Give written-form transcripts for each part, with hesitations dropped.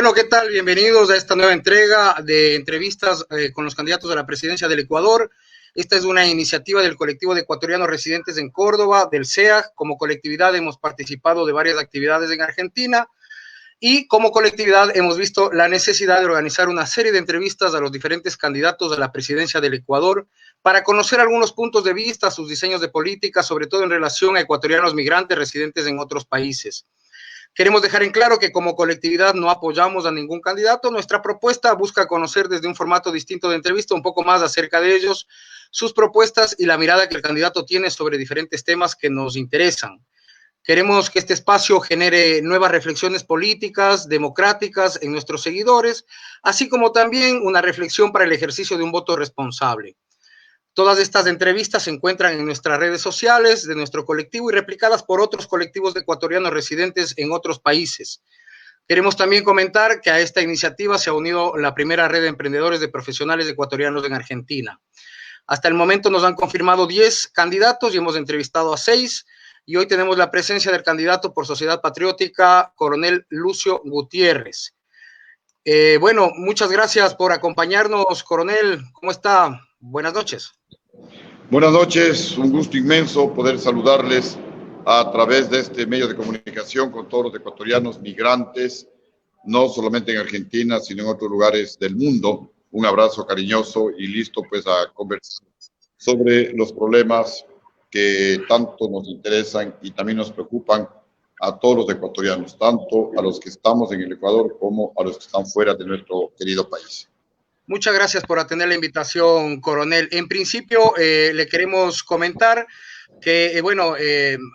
Bueno, ¿qué tal? Bienvenidos a esta nueva entrega de entrevistas con los candidatos a la presidencia del Ecuador. Esta es una iniciativa del colectivo de ecuatorianos residentes en Córdoba, del CEAG. Como colectividad hemos participado de varias actividades en Argentina y como colectividad hemos visto la necesidad de organizar una serie de entrevistas a los diferentes candidatos a la presidencia del Ecuador para conocer algunos puntos de vista, sus diseños de política, sobre todo en relación a ecuatorianos migrantes residentes en otros países. Queremos dejar en claro que como colectividad no apoyamos a ningún candidato. Nuestra propuesta busca conocer desde un formato distinto de entrevista un poco más acerca de ellos, sus propuestas y la mirada que el candidato tiene sobre diferentes temas que nos interesan. Queremos que este espacio genere nuevas reflexiones políticas, democráticas en nuestros seguidores, así como también una reflexión para el ejercicio de un voto responsable. Todas estas entrevistas se encuentran en nuestras redes sociales de nuestro colectivo y replicadas por otros colectivos de ecuatorianos residentes en otros países. Queremos también comentar que a esta iniciativa se ha unido la primera red de emprendedores de profesionales ecuatorianos en Argentina. Hasta el momento nos han confirmado 10 candidatos y hemos entrevistado a 6, y hoy tenemos la presencia del candidato por Sociedad Patriótica, Coronel Lucio Gutiérrez. Bueno, muchas gracias por acompañarnos, Coronel. ¿Cómo está? Buenas noches. Buenas noches, un gusto inmenso poder saludarles a través de este medio de comunicación con todos los ecuatorianos migrantes, no solamente en Argentina, sino en otros lugares del mundo. Un abrazo cariñoso y listo pues a conversar sobre los problemas que tanto nos interesan y también nos preocupan a todos los ecuatorianos, tanto a los que estamos en el Ecuador como a los que están fuera de nuestro querido país. Muchas gracias por atender la invitación, coronel. En principio, le queremos comentar que,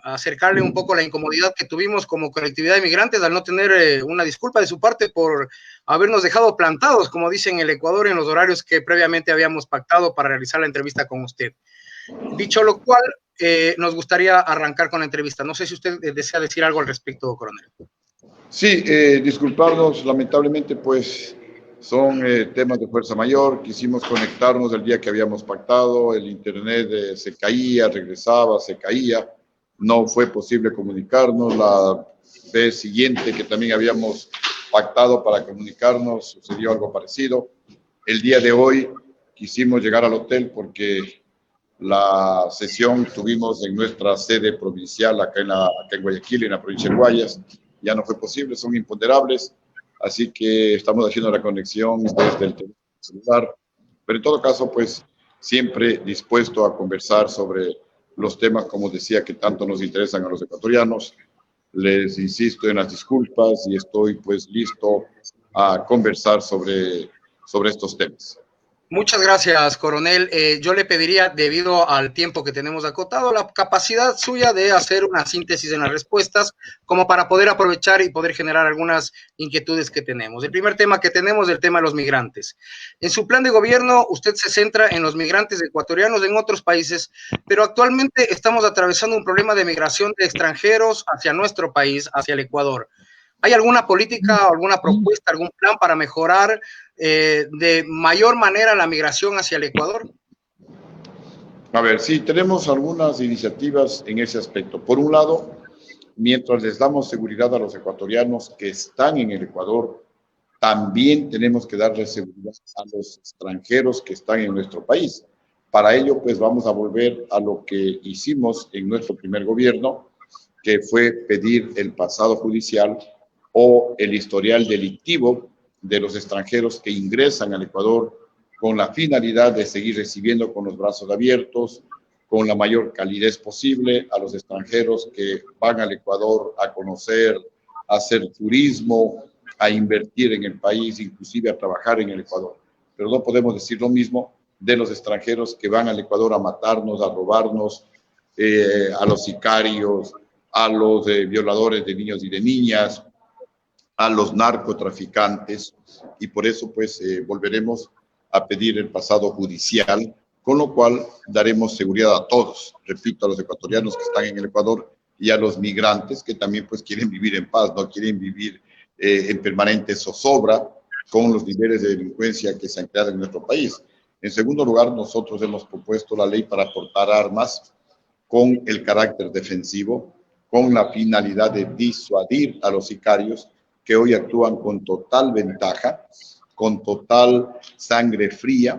acercarle un poco la incomodidad que tuvimos como colectividad de migrantes al no tener una disculpa de su parte por habernos dejado plantados, como dicen en el Ecuador, en los horarios que previamente habíamos pactado para realizar la entrevista con usted. Dicho lo cual, nos gustaría arrancar con la entrevista. No sé si usted desea decir algo al respecto, coronel. Sí, disculparnos, lamentablemente, pues son temas de fuerza mayor. Quisimos conectarnos el día que habíamos pactado, el internet se caía, regresaba, se caía. No fue posible comunicarnos. La vez siguiente que también habíamos pactado para comunicarnos, sucedió algo parecido. El día de hoy quisimos llegar al hotel porque la sesión tuvimos en nuestra sede provincial acá en Guayaquil, en la provincia de Guayas. Ya no fue posible, son imponderables, así que estamos haciendo la conexión desde el celular, pero en todo caso, pues siempre dispuesto a conversar sobre los temas, como decía, que tanto nos interesan a los ecuatorianos. Les insisto en las disculpas y estoy pues listo a conversar sobre estos temas. Muchas gracias, coronel. Yo le pediría, debido al tiempo que tenemos acotado, la capacidad suya de hacer una síntesis en las respuestas, como para poder aprovechar y poder generar algunas inquietudes que tenemos. El primer tema que tenemos es el tema de los migrantes. En su plan de gobierno, usted se centra en los migrantes ecuatorianos en otros países, pero actualmente estamos atravesando un problema de migración de extranjeros hacia nuestro país, hacia el Ecuador. ¿Hay alguna política, alguna propuesta, algún plan para mejorar de mayor manera la migración hacia el Ecuador? A ver, sí, tenemos algunas iniciativas en ese aspecto. Por un lado, mientras les damos seguridad a los ecuatorianos que están en el Ecuador, también tenemos que darles seguridad a los extranjeros que están en nuestro país. Para ello, pues vamos a volver a lo que hicimos en nuestro primer gobierno, que fue pedir el pasado judicial o el historial delictivo de los extranjeros que ingresan al Ecuador con la finalidad de seguir recibiendo con los brazos abiertos, con la mayor calidez posible a los extranjeros que van al Ecuador a conocer, a hacer turismo, a invertir en el país, inclusive a trabajar en el Ecuador. Pero no podemos decir lo mismo de los extranjeros que van al Ecuador a matarnos, a robarnos, a los sicarios, a los violadores de niños y de niñas, a los narcotraficantes, y por eso pues volveremos a pedir el pasado judicial, con lo cual daremos seguridad a todos, repito, a los ecuatorianos que están en el Ecuador y a los migrantes que también pues quieren vivir en paz, no quieren vivir en permanente zozobra con los niveles de delincuencia que se han creado en nuestro país. En segundo lugar, nosotros hemos propuesto la ley para portar armas con el carácter defensivo, con la finalidad de disuadir a los sicarios que hoy actúan con total ventaja, con total sangre fría,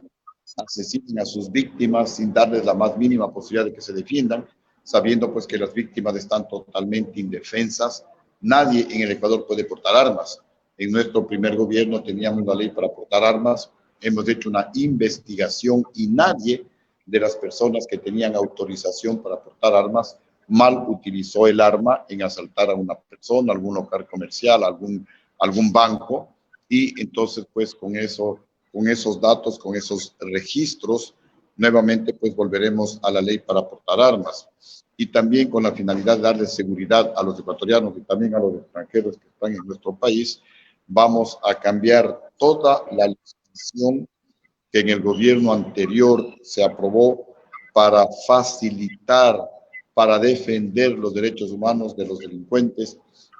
asesinan a sus víctimas sin darles la más mínima posibilidad de que se defiendan, sabiendo pues que las víctimas están totalmente indefensas. Nadie en el Ecuador puede portar armas. En nuestro primer gobierno teníamos la ley para portar armas, hemos hecho una investigación y nadie de las personas que tenían autorización para portar armas mal utilizó el arma en asaltar a una persona, algún local comercial, algún banco, y entonces pues con esos datos, con esos registros, nuevamente pues volveremos a la ley para portar armas. Y también con la finalidad de darle seguridad a los ecuatorianos y también a los extranjeros que están en nuestro país, vamos a cambiar toda la legislación que en el gobierno anterior se aprobó para facilitar, para defender los derechos humanos de los delincuentes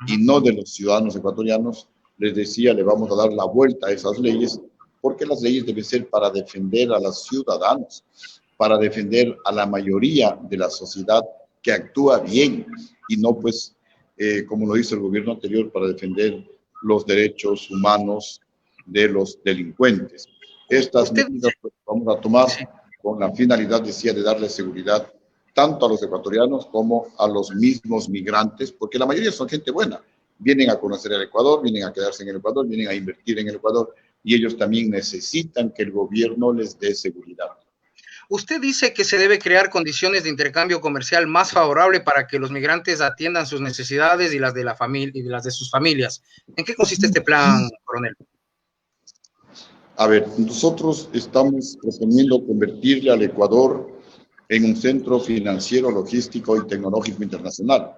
y no de los ciudadanos ecuatorianos. Les decía, le vamos a dar la vuelta a esas leyes, porque las leyes deben ser para defender a los ciudadanos, para defender a la mayoría de la sociedad que actúa bien y no pues como lo hizo el gobierno anterior para defender los derechos humanos de los delincuentes. Estas medidas pues, vamos a tomar con la finalidad, decía, de darle seguridad tanto a los ecuatorianos como a los mismos migrantes, porque la mayoría son gente buena. Vienen a conocer el Ecuador, vienen a quedarse en el Ecuador, vienen a invertir en el Ecuador y ellos también necesitan que el gobierno les dé seguridad. Usted dice que se debe crear condiciones de intercambio comercial más favorable para que los migrantes atiendan sus necesidades y las de la familia y las de sus familias. ¿En qué consiste este plan, coronel? A ver, nosotros estamos proponiendo convertirle al Ecuador en un centro financiero, logístico y tecnológico internacional,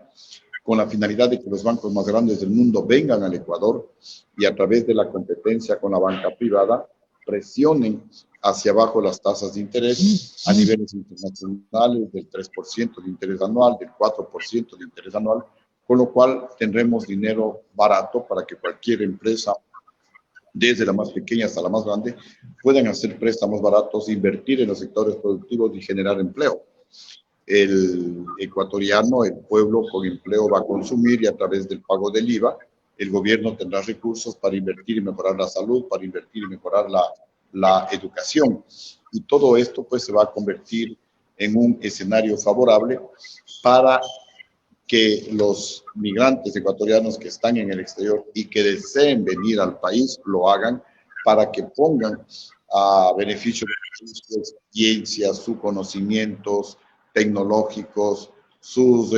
con la finalidad de que los bancos más grandes del mundo vengan al Ecuador y a través de la competencia con la banca privada presionen hacia abajo las tasas de interés a niveles internacionales del 3% de interés anual, del 4% de interés anual, con lo cual tendremos dinero barato para que cualquier empresa, desde la más pequeña hasta la más grande, puedan hacer préstamos baratos, invertir en los sectores productivos y generar empleo. El ecuatoriano, el pueblo con empleo va a consumir y a través del pago del IVA, el gobierno tendrá recursos para invertir y mejorar la salud, para invertir y mejorar la educación. Y todo esto pues se va a convertir en un escenario favorable para que los migrantes ecuatorianos que están en el exterior y que deseen venir al país lo hagan para que pongan a beneficio de su experiencia, sus conocimientos tecnológicos, sus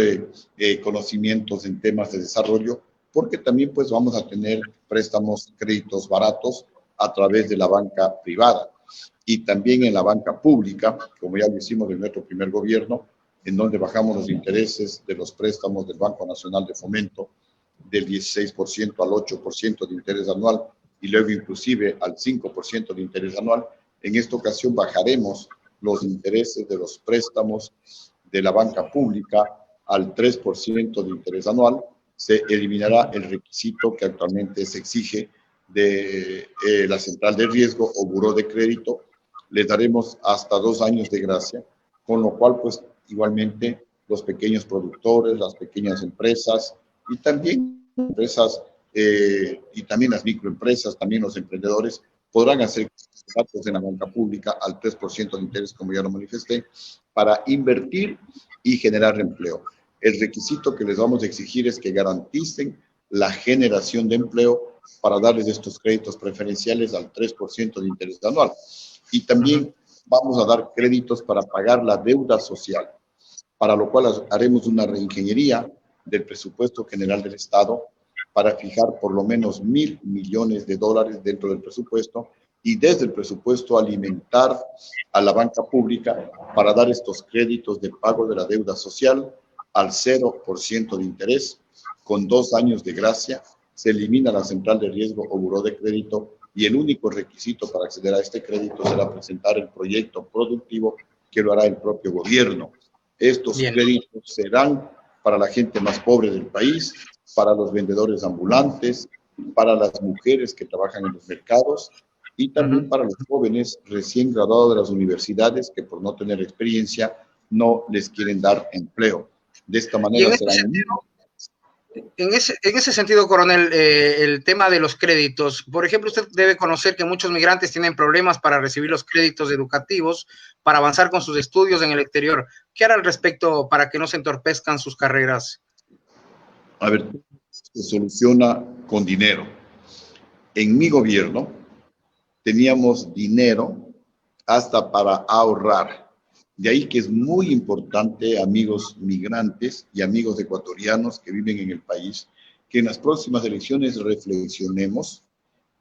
conocimientos en temas de desarrollo, porque también pues vamos a tener préstamos, créditos baratos a través de la banca privada y también en la banca pública, como ya lo hicimos en nuestro primer gobierno, en donde bajamos los intereses de los préstamos del Banco Nacional de Fomento del 16% al 8% de interés anual y luego inclusive al 5% de interés anual. En esta ocasión bajaremos los intereses de los préstamos de la banca pública al 3% de interés anual. Se eliminará el requisito que actualmente se exige de la central de riesgo o buró de crédito. Les daremos hasta 2 años de gracia, con lo cual pues igualmente los pequeños productores, las pequeñas empresas y también empresas y también las microempresas, también los emprendedores podrán hacer datos en la banca pública al 3% de interés, como ya lo manifesté, para invertir y generar empleo. El requisito que les vamos a exigir es que garanticen la generación de empleo para darles estos créditos preferenciales al 3% de interés anual. Y también vamos a dar créditos para pagar la deuda social, para lo cual haremos una reingeniería del presupuesto general del Estado para fijar por lo menos $1.000 millones dentro del presupuesto y desde el presupuesto alimentar a la banca pública para dar estos créditos de pago de la deuda social al 0% de interés, con 2 años de gracia. Se elimina la central de riesgo o buró de crédito y el único requisito para acceder a este crédito será presentar el proyecto productivo que lo hará el propio gobierno. Estos créditos serán para la gente más pobre del país, para los vendedores ambulantes, para las mujeres que trabajan en los mercados y también para los jóvenes recién graduados de las universidades que por no tener experiencia no les quieren dar empleo. De esta manera serán En ese sentido, coronel, el tema de los créditos, por ejemplo, usted debe conocer que muchos migrantes tienen problemas para recibir los créditos educativos para avanzar con sus estudios en el exterior. ¿Qué hará al respecto para que no se entorpezcan sus carreras? A ver, se soluciona con dinero. En mi gobierno teníamos dinero hasta para ahorrar. De ahí que es muy importante, amigos migrantes y amigos ecuatorianos que viven en el país, que en las próximas elecciones reflexionemos,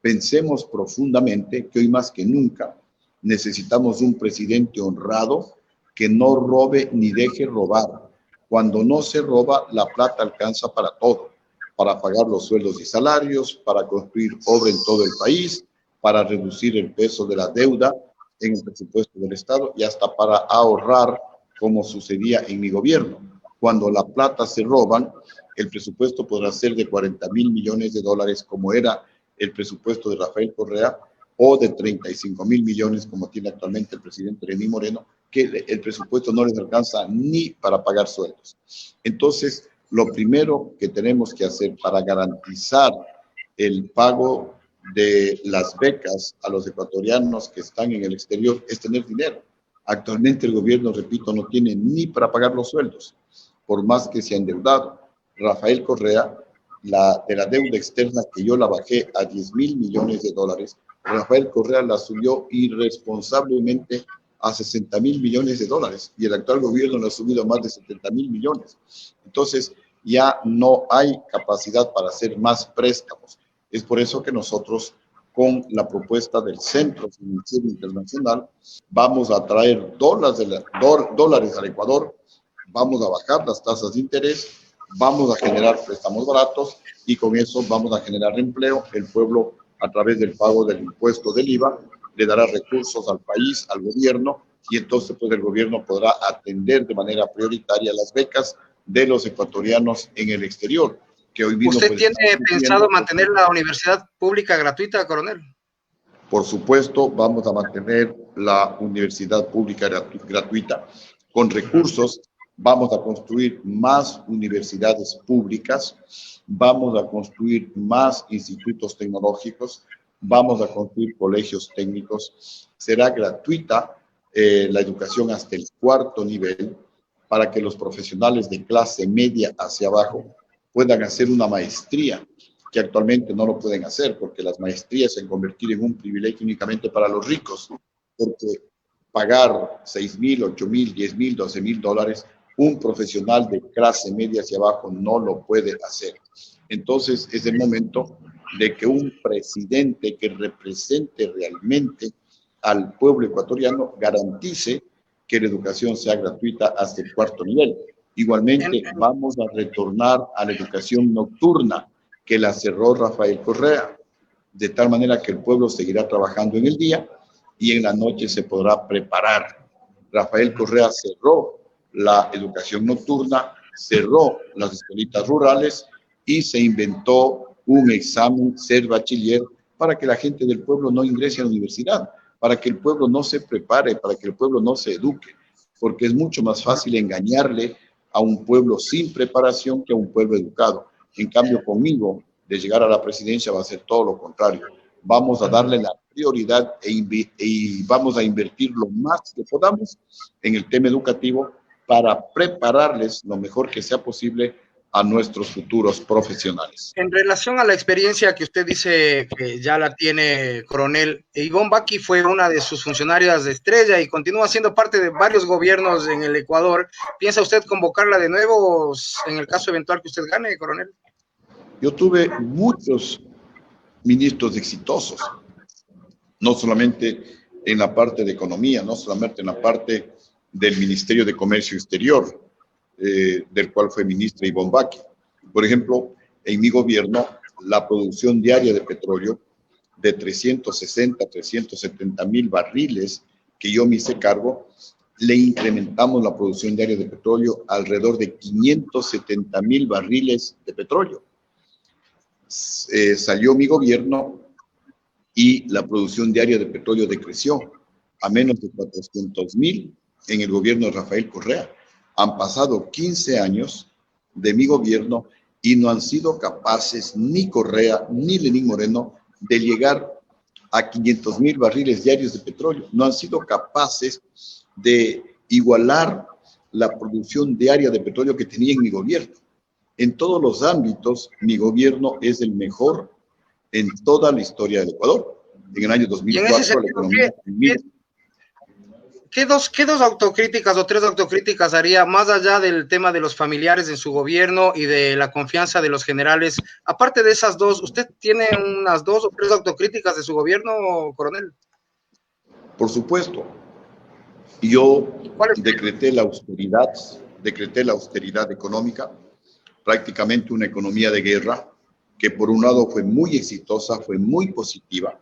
pensemos profundamente que hoy más que nunca necesitamos un presidente honrado que no robe ni deje robar. Cuando no se roba, la plata alcanza para todo, para pagar los sueldos y salarios, para construir obra en todo el país, para reducir el peso de la deuda en el presupuesto del Estado y hasta para ahorrar, como sucedía en mi gobierno. Cuando la plata se roban, el presupuesto podrá ser de 40.000 millones de dólares, como era el presupuesto de Rafael Correa, o de 35.000 millones, como tiene actualmente el presidente Lenín Moreno, que el presupuesto no les alcanza ni para pagar sueldos. Entonces, lo primero que tenemos que hacer para garantizar el pago de las becas a los ecuatorianos que están en el exterior es tener dinero. Actualmente el gobierno, repito, no tiene ni para pagar los sueldos, por más que se ha endeudado. Rafael Correa, de la deuda externa que yo la bajé a 10.000 millones de dólares, Rafael Correa la subió irresponsablemente a 60.000 millones de dólares y el actual gobierno la ha subido a más de 70.000 millones. Entonces, ya no hay capacidad para hacer más préstamos. Es por eso que nosotros, con la propuesta del Centro Financiero Internacional, vamos a traer dólares al Ecuador, vamos a bajar las tasas de interés, vamos a generar préstamos baratos y con eso vamos a generar empleo. El pueblo, a través del pago del impuesto del IVA, le dará recursos al país, al gobierno, y entonces pues el gobierno podrá atender de manera prioritaria las becas de los ecuatorianos en el exterior, que hoy mismo... ¿Usted pues, tiene pensado mantener la universidad pública gratuita, coronel? Por supuesto, vamos a mantener la universidad pública gratuita con recursos. Vamos a construir más universidades públicas, vamos a construir más institutos tecnológicos, vamos a construir colegios técnicos. Será gratuita la educación hasta el 4º nivel para que los profesionales de clase media hacia abajo puedan hacer una maestría, que actualmente no lo pueden hacer porque las maestrías se han convertido en un privilegio únicamente para los ricos, porque pagar 6.000, 8.000, 10.000, 12.000 dólares, un profesional de clase media hacia abajo no lo puede hacer. Entonces es el momento de que un presidente que represente realmente al pueblo ecuatoriano garantice que la educación sea gratuita hasta el 4º nivel. Igualmente, vamos a retornar a la educación nocturna, que la cerró Rafael Correa, de tal manera que el pueblo seguirá trabajando en el día y en la noche se podrá preparar. Rafael Correa cerró la educación nocturna, cerró las escuelitas rurales y se inventó un examen ser bachiller para que la gente del pueblo no ingrese a la universidad, para que el pueblo no se prepare, para que el pueblo no se eduque, porque es mucho más fácil engañarle a un pueblo sin preparación que a un pueblo educado. En cambio, conmigo, de llegar a la presidencia va a ser todo lo contrario. Vamos a darle la prioridad y vamos a invertir lo más que podamos en el tema educativo para prepararles lo mejor que sea posible a nuestros futuros profesionales. En relación a la experiencia que usted dice que ya la tiene, coronel, Ivonne Baqui fue una de sus funcionarias de estrella y continúa siendo parte de varios gobiernos en el Ecuador. ¿Piensa usted convocarla de nuevo en el caso eventual que usted gane, coronel? Yo tuve muchos ministros exitosos, no solamente en la parte de economía, no solamente en la parte del Ministerio de Comercio Exterior, del cual fue ministra Ivonne Baqui. Por ejemplo, en mi gobierno, la producción diaria de petróleo de 360, 370 mil barriles que yo me hice cargo, le incrementamos la producción diaria de petróleo alrededor de 570 mil barriles de petróleo. Salió mi gobierno y la producción diaria de petróleo decreció a menos de 400.000 en el gobierno de Rafael Correa. Han pasado 15 años de mi gobierno y no han sido capaces ni Correa ni Lenín Moreno de llegar a 500,000 barriles diarios de petróleo. No han sido capaces de igualar la producción diaria de petróleo que tenía en mi gobierno. En todos los ámbitos, mi gobierno es el mejor en toda la historia del Ecuador. En el año 2004, la economía... ¿Qué dos autocríticas o tres autocríticas haría, más allá del tema de los familiares en su gobierno y de la confianza de los generales? Aparte de esas dos, ¿usted tiene unas dos o tres autocríticas de su gobierno, coronel? Por supuesto. Yo decreté la austeridad económica, prácticamente una economía de guerra, que por un lado fue muy exitosa, fue muy positiva,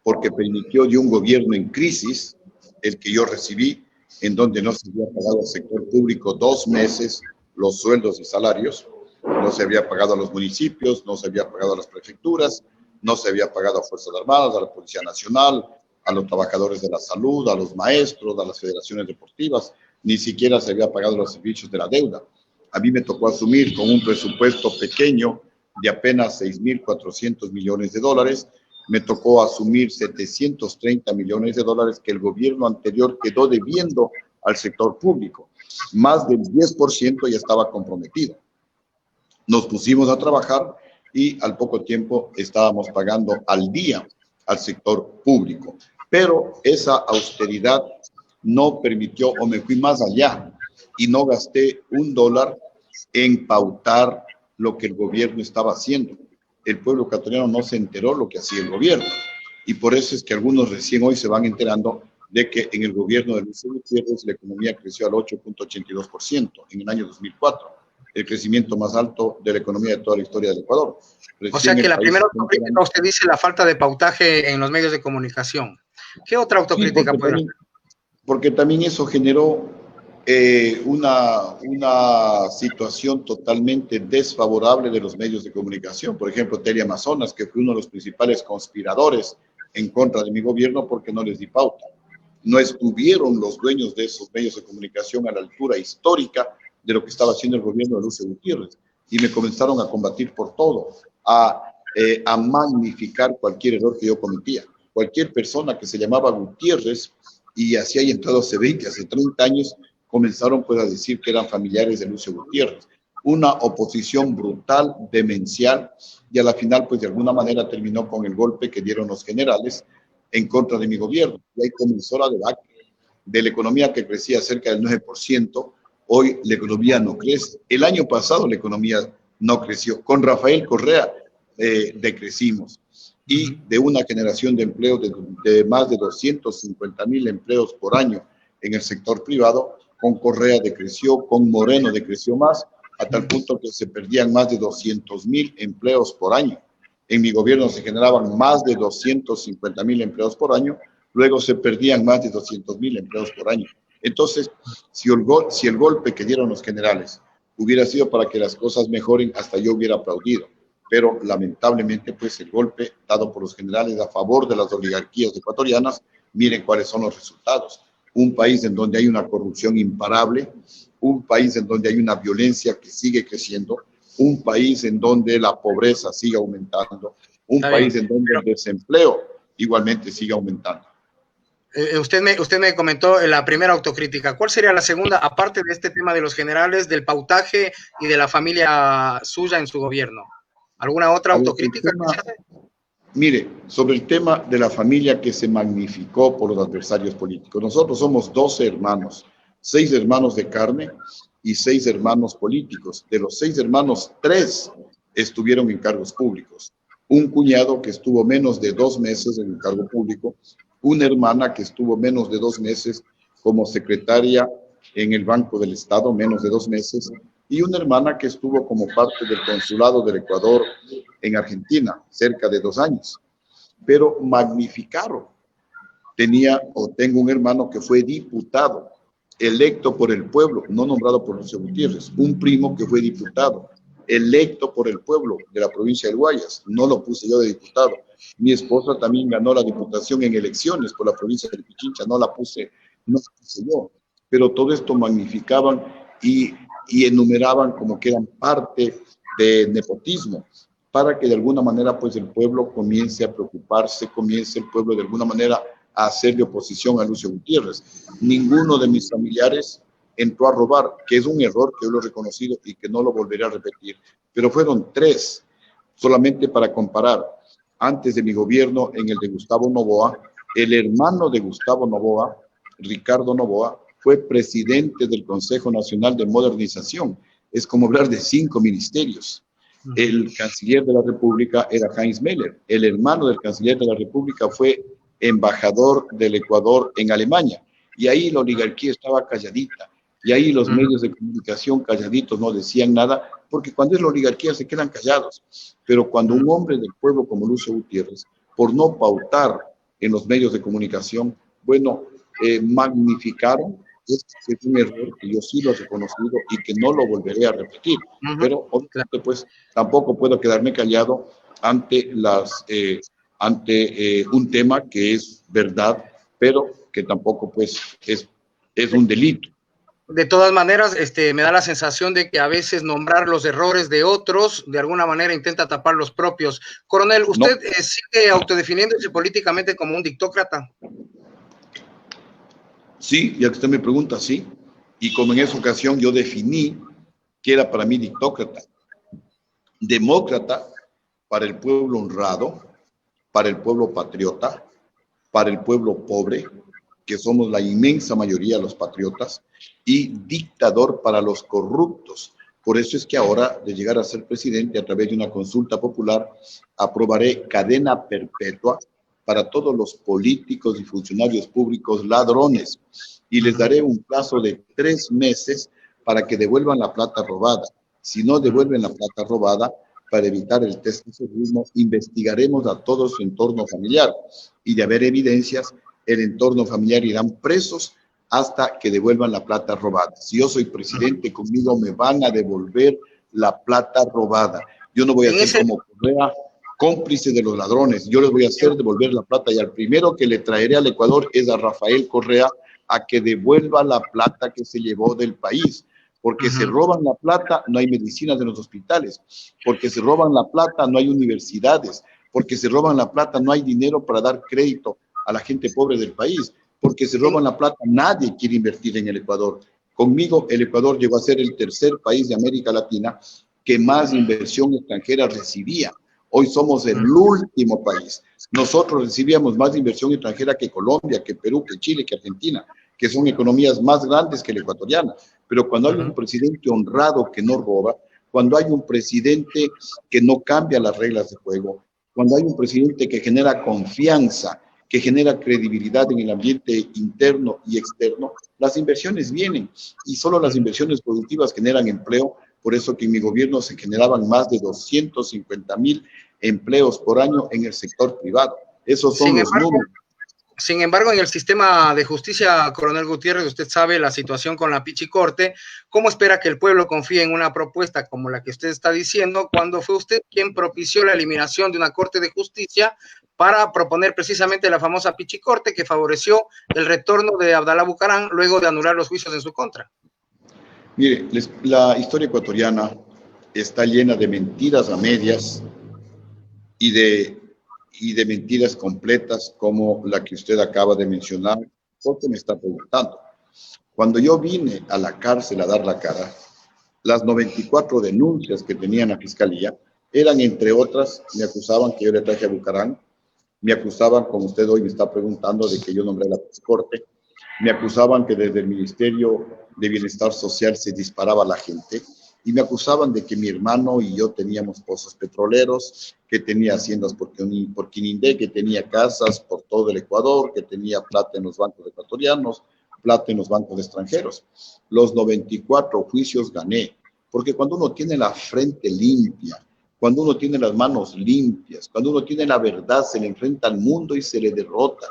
porque permitió de un gobierno en crisis, el que yo recibí, en donde no se había pagado al sector público 2 meses los sueldos y salarios, no se había pagado a los municipios, no se había pagado a las prefecturas, no se había pagado a Fuerzas Armadas, a la Policía Nacional, a los trabajadores de la salud, a los maestros, a las federaciones deportivas, ni siquiera se había pagado los servicios de la deuda. A mí me tocó asumir con un presupuesto pequeño de apenas 6.400 millones de dólares, me tocó asumir 730 millones de dólares que el gobierno anterior quedó debiendo al sector público. Más del 10% ya estaba comprometido. Nos pusimos a trabajar y al poco tiempo estábamos pagando al día al sector público. Pero esa austeridad no permitió, o me fui más allá, y no gasté $1 en pautar lo que el gobierno estaba haciendo. El pueblo ecuatoriano no se enteró lo que hacía el gobierno. Y por eso es que algunos recién hoy se van enterando de que en el gobierno de Luis Gutiérrez la economía creció al 8.82% en el año 2004, el crecimiento más alto de la economía de toda la historia del Ecuador. O sea que la primera autocrítica, usted dice la falta de pautaje en los medios de comunicación. ¿Qué otra autocrítica puede hacer? Porque también eso generó una situación totalmente desfavorable de los medios de comunicación. Por ejemplo, Teleamazonas, que fue uno de los principales conspiradores en contra de mi gobierno porque no les di pauta. No estuvieron los dueños de esos medios de comunicación a la altura histórica de lo que estaba haciendo el gobierno de Lucio Gutiérrez. Y me comenzaron a combatir por todo, a magnificar cualquier error que yo cometía. Cualquier persona que se llamaba Gutiérrez, y así hay entrado hace 20, hace 30 años, comenzaron pues a decir que eran familiares de Lucio Gutiérrez. Una oposición brutal, demencial, y a la final pues de alguna manera terminó con el golpe que dieron los generales en contra de mi gobierno. Y ahí comenzó la debacle de la economía que crecía cerca del 9%, hoy la economía no crece. El año pasado la economía no creció. Con Rafael Correa decrecimos. Y de una generación de empleo de más de 250,000 empleos por año en el sector privado, con Correa decreció, con Moreno decreció más, a tal punto que se perdían más de 200,000 empleos por año. En mi gobierno se generaban más de 250,000 empleos por año, luego se perdían más de 200,000 empleos por año. Entonces, si el golpe que dieron los generales hubiera sido para que las cosas mejoren, hasta yo hubiera aplaudido. Pero lamentablemente, pues el golpe dado por los generales a favor de las oligarquías ecuatorianas, miren cuáles son los resultados. Un país en donde hay una corrupción imparable, un país en donde hay una violencia que sigue creciendo, un país en donde la pobreza sigue aumentando, un país en donde el desempleo igualmente sigue aumentando. Usted me comentó la primera autocrítica. ¿Cuál sería la segunda, aparte de este tema de los generales, del pautaje y de la familia suya en su gobierno? ¿Alguna otra autocrítica que se hace? Mire, sobre el tema de la familia que se magnificó por los adversarios políticos. Nosotros somos 12 hermanos, 6 hermanos de carne y 6 hermanos políticos. De los 6 hermanos, 3 estuvieron en cargos públicos. Un cuñado que estuvo menos de 2 meses en el cargo público, una hermana que estuvo menos de 2 meses como secretaria en el Banco del Estado, menos de 2 meses, y una hermana que estuvo como parte del consulado del Ecuador en Argentina, cerca de 2 años. Pero magnificaron. Tengo un hermano que fue diputado, electo por el pueblo, no nombrado por Lucio Gutiérrez, un primo que fue diputado, electo por el pueblo de la provincia del Guayas, no lo puse yo de diputado. Mi esposa también ganó la diputación en elecciones por la provincia de Pichincha, no la puse yo. Pero todo esto magnificaban y enumeraban como que eran parte de nepotismo, para que de alguna manera pues el pueblo comience a preocuparse, comience el pueblo de alguna manera a hacerle oposición a Lucio Gutiérrez. Ninguno de mis familiares entró a robar, que es un error que yo lo he reconocido y que no lo volveré a repetir, pero fueron 3, solamente para comparar. Antes de mi gobierno, en el de Gustavo Noboa, el hermano de Gustavo Noboa, Ricardo Noboa, fue presidente del Consejo Nacional de Modernización. Es como hablar de 5 ministerios. El canciller de la República era Heinz Meller. El hermano del canciller de la República fue embajador del Ecuador en Alemania. Y ahí la oligarquía estaba calladita. Y ahí los medios de comunicación calladitos no decían nada, porque cuando es la oligarquía se quedan callados. Pero cuando un hombre del pueblo como Lucio Gutiérrez, por no pautar en los medios de comunicación, bueno, magnificaron, es un error que yo sí lo he reconocido y que no lo volveré a repetir. Pero obviamente pues tampoco puedo quedarme callado ante un tema que es verdad, pero que tampoco pues es un delito. De todas maneras, me da la sensación de que a veces nombrar los errores de otros, de alguna manera intenta tapar los propios. Coronel, ¿usted sigue autodefiniéndose políticamente como un dictócrata? Sí, ya que usted me pregunta, sí. Y como en esa ocasión yo definí que era para mí dictócrata. Demócrata para el pueblo honrado, para el pueblo patriota, para el pueblo pobre, que somos la inmensa mayoría de los patriotas, y dictador para los corruptos. Por eso es que ahora, de llegar a ser presidente a través de una consulta popular, aprobaré cadena perpetua para todos los políticos y funcionarios públicos ladrones, y les daré un plazo de 3 meses para que devuelvan la plata robada. Si no devuelven la plata robada, para evitar el terrorismo, investigaremos a todo su entorno familiar, y de haber evidencias, el entorno familiar irán presos hasta que devuelvan la plata robada. Si yo soy presidente, conmigo me van a devolver la plata robada. Yo no voy a ser como Correa, cómplice de los ladrones. Yo les voy a hacer devolver la plata, y al primero que le traeré al Ecuador es a Rafael Correa, a que devuelva la plata que se llevó del país. Porque se roban la plata, no hay medicinas en los hospitales. Porque se roban la plata, no hay universidades. Porque se roban la plata, no hay dinero para dar crédito a la gente pobre del país. Porque se roban la plata, nadie quiere invertir en el Ecuador. Conmigo, el Ecuador llegó a ser el 3er país de América Latina que más inversión extranjera recibía. Hoy somos el último país. Nosotros recibíamos más inversión extranjera que Colombia, que Perú, que Chile, que Argentina, que son economías más grandes que la ecuatoriana. Pero cuando hay un presidente honrado que no roba, cuando hay un presidente que no cambia las reglas de juego, cuando hay un presidente que genera confianza, que genera credibilidad en el ambiente interno y externo, las inversiones vienen, y solo las inversiones productivas generan empleo. Por eso que en mi gobierno se generaban más de 250,000 empleos por año en el sector privado. Esos son los números. Sin embargo, en el sistema de justicia, Coronel Gutiérrez, usted sabe la situación con la Pichicorte. ¿Cómo espera que el pueblo confíe en una propuesta como la que usted está diciendo, cuando fue usted quien propició la eliminación de una Corte de Justicia para proponer precisamente la famosa Pichicorte, que favoreció el retorno de Abdalá Bucaram luego de anular los juicios en su contra? Mire, la historia ecuatoriana está llena de mentiras a medias y de mentiras completas, como la que usted acaba de mencionar, porque me está preguntando. Cuando yo vine a la cárcel a dar la cara, las 94 denuncias que tenía la fiscalía eran, entre otras, me acusaban que yo le traje a Bucaram, me acusaban, como usted hoy me está preguntando, de que yo nombré la Corte, me acusaban que desde el Ministerio de Bienestar Social se disparaba a la gente, y me acusaban de que mi hermano y yo teníamos pozos petroleros, que tenía haciendas por Quinindé, que tenía casas por todo el Ecuador, que tenía plata en los bancos ecuatorianos, plata en los bancos extranjeros. Los 94 juicios gané, porque cuando uno tiene la frente limpia, cuando uno tiene las manos limpias, cuando uno tiene la verdad, se le enfrenta al mundo y se le derrota.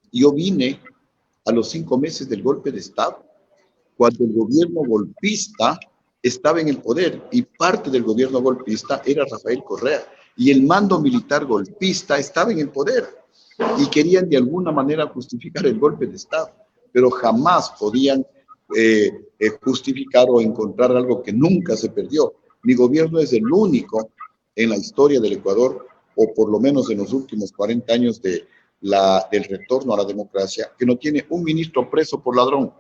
Yo vine a los 5 meses del golpe de Estado, cuando el gobierno golpista estaba en el poder, y parte del gobierno golpista era Rafael Correa, y el mando militar golpista estaba en el poder, y querían de alguna manera justificar el golpe de Estado, pero jamás podían justificar o encontrar algo que nunca se perdió, Mi gobierno es el único en la historia del Ecuador, o por lo menos en los últimos 40 años del retorno a la democracia, que no tiene un ministro preso por ladrón.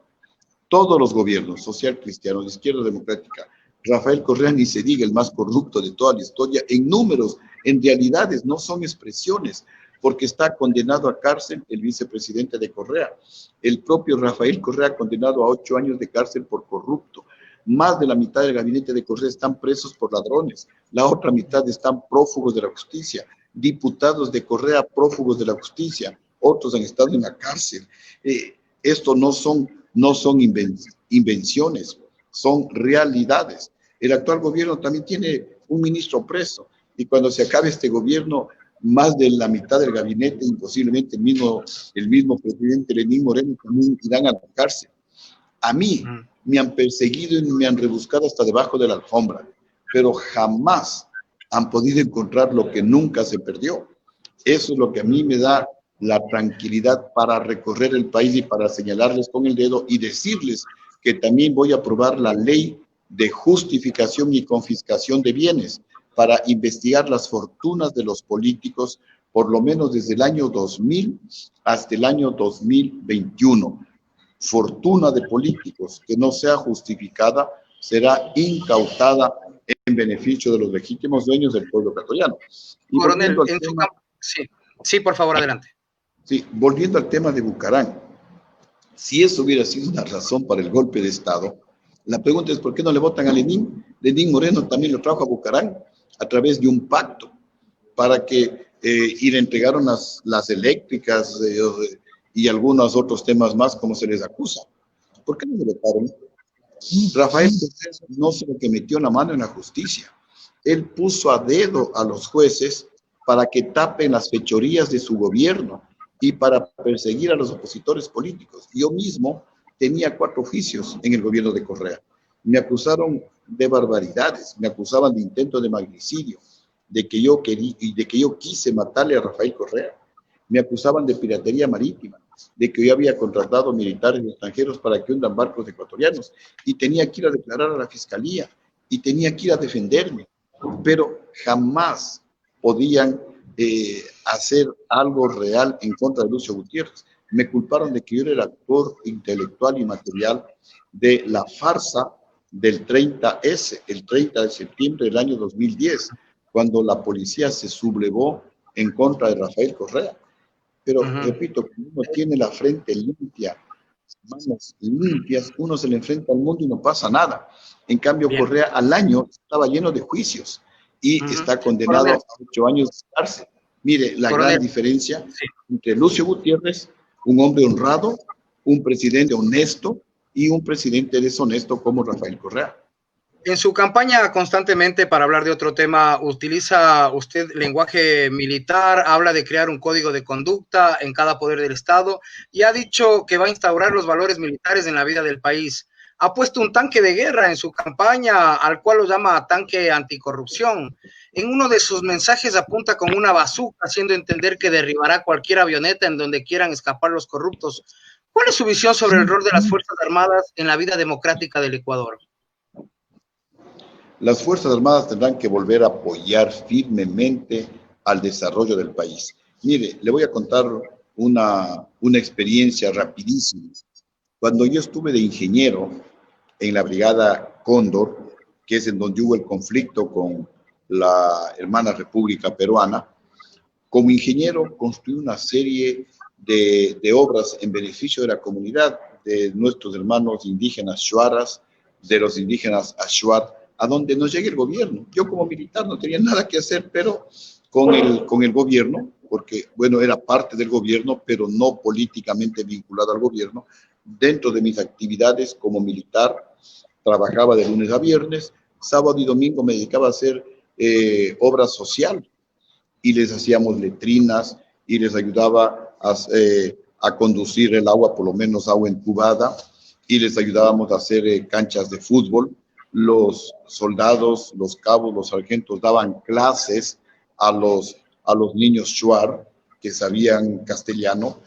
Todos los gobiernos, social cristianos, de izquierda democrática, Rafael Correa ni se diga, el más corrupto de toda la historia, en números, en realidades, no son expresiones, porque está condenado a cárcel el vicepresidente de Correa. El propio Rafael Correa condenado a 8 años de cárcel por corrupto. Más de la mitad del gabinete de Correa están presos por ladrones, la otra mitad están prófugos de la justicia, diputados de Correa prófugos de la justicia, otros han estado en la cárcel. Esto no son invenciones, son realidades. El actual gobierno también tiene un ministro preso, y cuando se acabe este gobierno, más de la mitad del gabinete, imposiblemente el mismo presidente Lenín Moreno, también irán a la cárcel. A mí me han perseguido y me han rebuscado hasta debajo de la alfombra, pero jamás han podido encontrar lo que nunca se perdió. Eso es lo que a mí me da la tranquilidad para recorrer el país y para señalarles con el dedo y decirles que también voy a aprobar la ley de justificación y confiscación de bienes para investigar las fortunas de los políticos, por lo menos desde el año 2000 hasta el año 2021. Fortuna de políticos que no sea justificada será incautada en beneficio de los legítimos dueños del pueblo ecuatoriano. Y Coronel, sí, por favor, adelante. Sí, volviendo al tema de Bucarán, si eso hubiera sido una razón para el golpe de Estado, la pregunta es ¿por qué no le votan a Lenín? Lenín Moreno también lo trajo a Bucarán a través de un pacto para que y le entregaron las eléctricas y algunos otros temas más como se les acusa. ¿Por qué no le votaron? Rafael Correa no solo que metió la mano en la justicia, él puso a dedo a los jueces para que tapen las fechorías de su gobierno y para perseguir a los opositores políticos. Yo mismo tenía 4 juicios en el gobierno de Correa. Me acusaron de barbaridades, me acusaban de intento de magnicidio, de que yo quise matarle a Rafael Correa. Me acusaban de piratería marítima, de que yo había contratado militares extranjeros para que hundan barcos ecuatorianos y tenía que ir a declarar a la fiscalía y tenía que ir a defenderme, pero jamás podían hacer algo real en contra de Lucio Gutiérrez. Me culparon de que yo era el actor intelectual y material de la farsa del 30S, el 30 de septiembre del año 2010, cuando la policía se sublevó en contra de Rafael Correa. Pero, repito, cuando uno tiene la frente limpia, manos limpias, uno se le enfrenta al mundo y no pasa nada. En cambio, Correa al año estaba lleno de juicios y está condenado a 8 años de cárcel. Mire, la gran diferencia entre Lucio Gutiérrez, un hombre honrado, un presidente honesto y un presidente deshonesto como Rafael Correa. En su campaña constantemente, para hablar de otro tema, utiliza usted lenguaje militar, habla de crear un código de conducta en cada poder del Estado y ha dicho que va a instaurar los valores militares en la vida del país. Ha puesto un tanque de guerra en su campaña, al cual lo llama tanque anticorrupción. En uno de sus mensajes apunta con una bazuca, haciendo entender que derribará cualquier avioneta en donde quieran escapar los corruptos. ¿Cuál es su visión sobre el rol de las Fuerzas Armadas en la vida democrática del Ecuador? Las Fuerzas Armadas tendrán que volver a apoyar firmemente al desarrollo del país. Mire, le voy a contar una experiencia rapidísima. Cuando yo estuve de ingeniero en la Brigada Cóndor, que es en donde hubo el conflicto con la hermana República Peruana, como ingeniero construí una serie de obras en beneficio de la comunidad, de nuestros hermanos indígenas shuaras, de los indígenas ashuar, a donde nos llegue el gobierno. Yo como militar no tenía nada que hacer, pero con el gobierno, porque, bueno, era parte del gobierno, pero no políticamente vinculado al gobierno. Dentro de mis actividades como militar, trabajaba de lunes a viernes, sábado y domingo me dedicaba a hacer obra social, y les hacíamos letrinas, y les ayudaba a conducir el agua, por lo menos agua entubada, y les ayudábamos a hacer canchas de fútbol. Los soldados, los cabos, los sargentos daban clases a los niños shuar que sabían castellano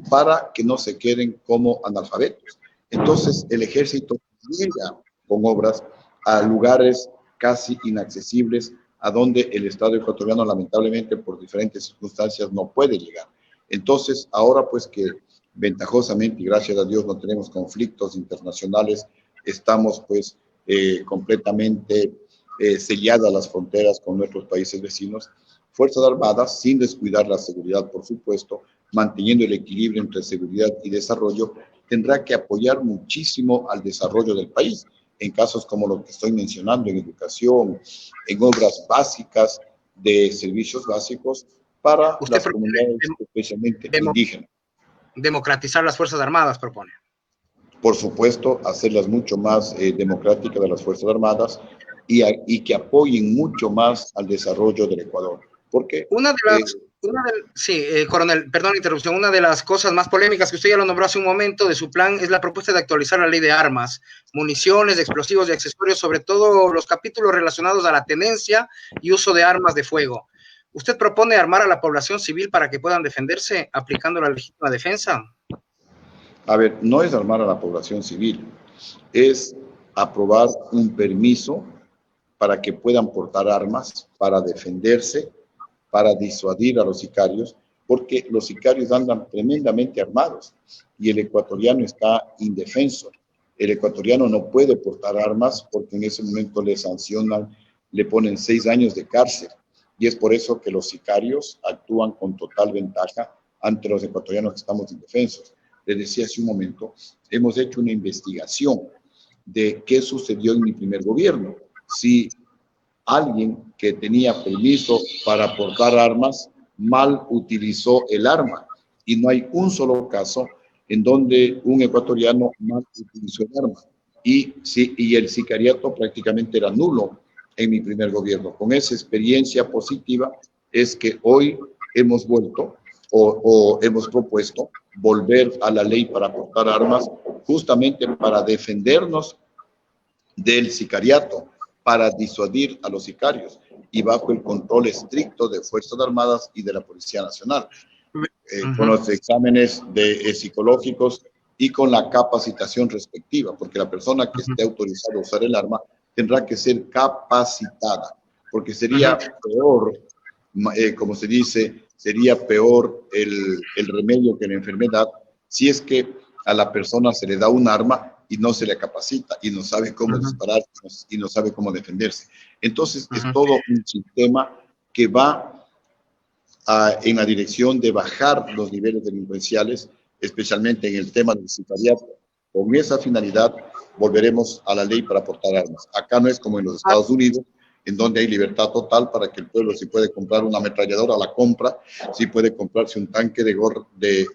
para que no se queden como analfabetos. Entonces el ejército llega con obras a lugares casi inaccesibles, a donde el Estado ecuatoriano lamentablemente por diferentes circunstancias no puede llegar. Entonces, ahora pues que ventajosamente y gracias a Dios no tenemos conflictos internacionales, estamos pues completamente selladas las fronteras con nuestros países vecinos. Fuerzas Armadas, sin descuidar la seguridad, por supuesto, manteniendo el equilibrio entre seguridad y desarrollo, tendrá que apoyar muchísimo al desarrollo del país, en casos como lo que estoy mencionando, en educación, en obras básicas de servicios básicos para las comunidades, especialmente indígenas. Democratizar las Fuerzas Armadas, propone. Por supuesto, hacerlas mucho más democráticas de las Fuerzas Armadas y que apoyen mucho más al desarrollo del Ecuador. Porque coronel, perdón la interrupción, una de las cosas más polémicas que usted ya lo nombró hace un momento de su plan es la propuesta de actualizar la ley de armas, municiones, explosivos y accesorios, sobre todo los capítulos relacionados a la tenencia y uso de armas de fuego. ¿Usted propone armar a la población civil para que puedan defenderse aplicando la legítima defensa? A ver, no es armar a la población civil, es aprobar un permiso para que puedan portar armas, para defenderse, para disuadir a los sicarios, porque los sicarios andan tremendamente armados y el ecuatoriano está indefenso. El ecuatoriano no puede portar armas porque en ese momento le sancionan, le ponen 6 años de cárcel. Y es por eso que los sicarios actúan con total ventaja ante los ecuatorianos que estamos indefensos. Les decía hace un momento, hemos hecho una investigación de qué sucedió en mi primer gobierno. Si alguien que tenía permiso para portar armas mal utilizó el arma y no hay un solo caso en donde un ecuatoriano mal utilizó el arma y el sicariato prácticamente era nulo en mi primer gobierno. Con esa experiencia positiva es que hoy hemos vuelto o hemos propuesto volver a la ley para portar armas justamente para defendernos del sicariato, para disuadir a los sicarios y bajo el control estricto de Fuerzas Armadas y de la Policía Nacional, con los exámenes psicológicos y con la capacitación respectiva, porque la persona que esté autorizada a usar el arma tendrá que ser capacitada, porque sería peor, como se dice, sería peor el remedio que la enfermedad si es que a la persona se le da un arma y no se le capacita y no sabe cómo disparar y no sabe cómo defenderse. Entonces es todo un sistema que va en la dirección de bajar los niveles delincuenciales, especialmente en el tema del sicariato. Con esa finalidad volveremos a la ley para portar armas. Acá no es como en los Estados Unidos, en donde hay libertad total para que el pueblo, si puede comprar una ametralladora, la compra, si puede comprarse un tanque de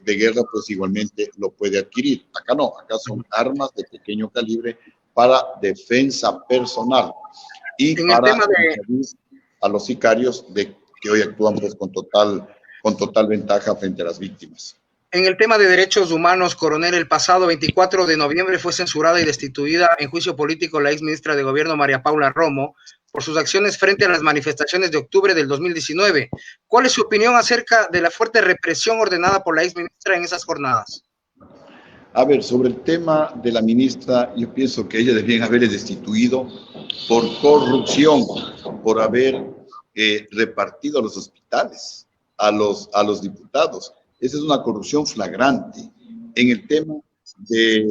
guerra, pues igualmente lo puede adquirir. Acá no, acá son armas de pequeño calibre para defensa personal y para a los sicarios que hoy actúan pues con total ventaja frente a las víctimas. En el tema de derechos humanos, coronel, el pasado 24 de noviembre fue censurada y destituida en juicio político la ex ministra de Gobierno María Paula Romo por sus acciones frente a las manifestaciones de octubre del 2019. ¿Cuál es su opinión acerca de la fuerte represión ordenada por la ex ministra en esas jornadas? A ver, sobre el tema de la ministra, yo pienso que ella debería haberle destituido por corrupción, por haber repartido a los hospitales, a los diputados. Esa es una corrupción flagrante. En el tema de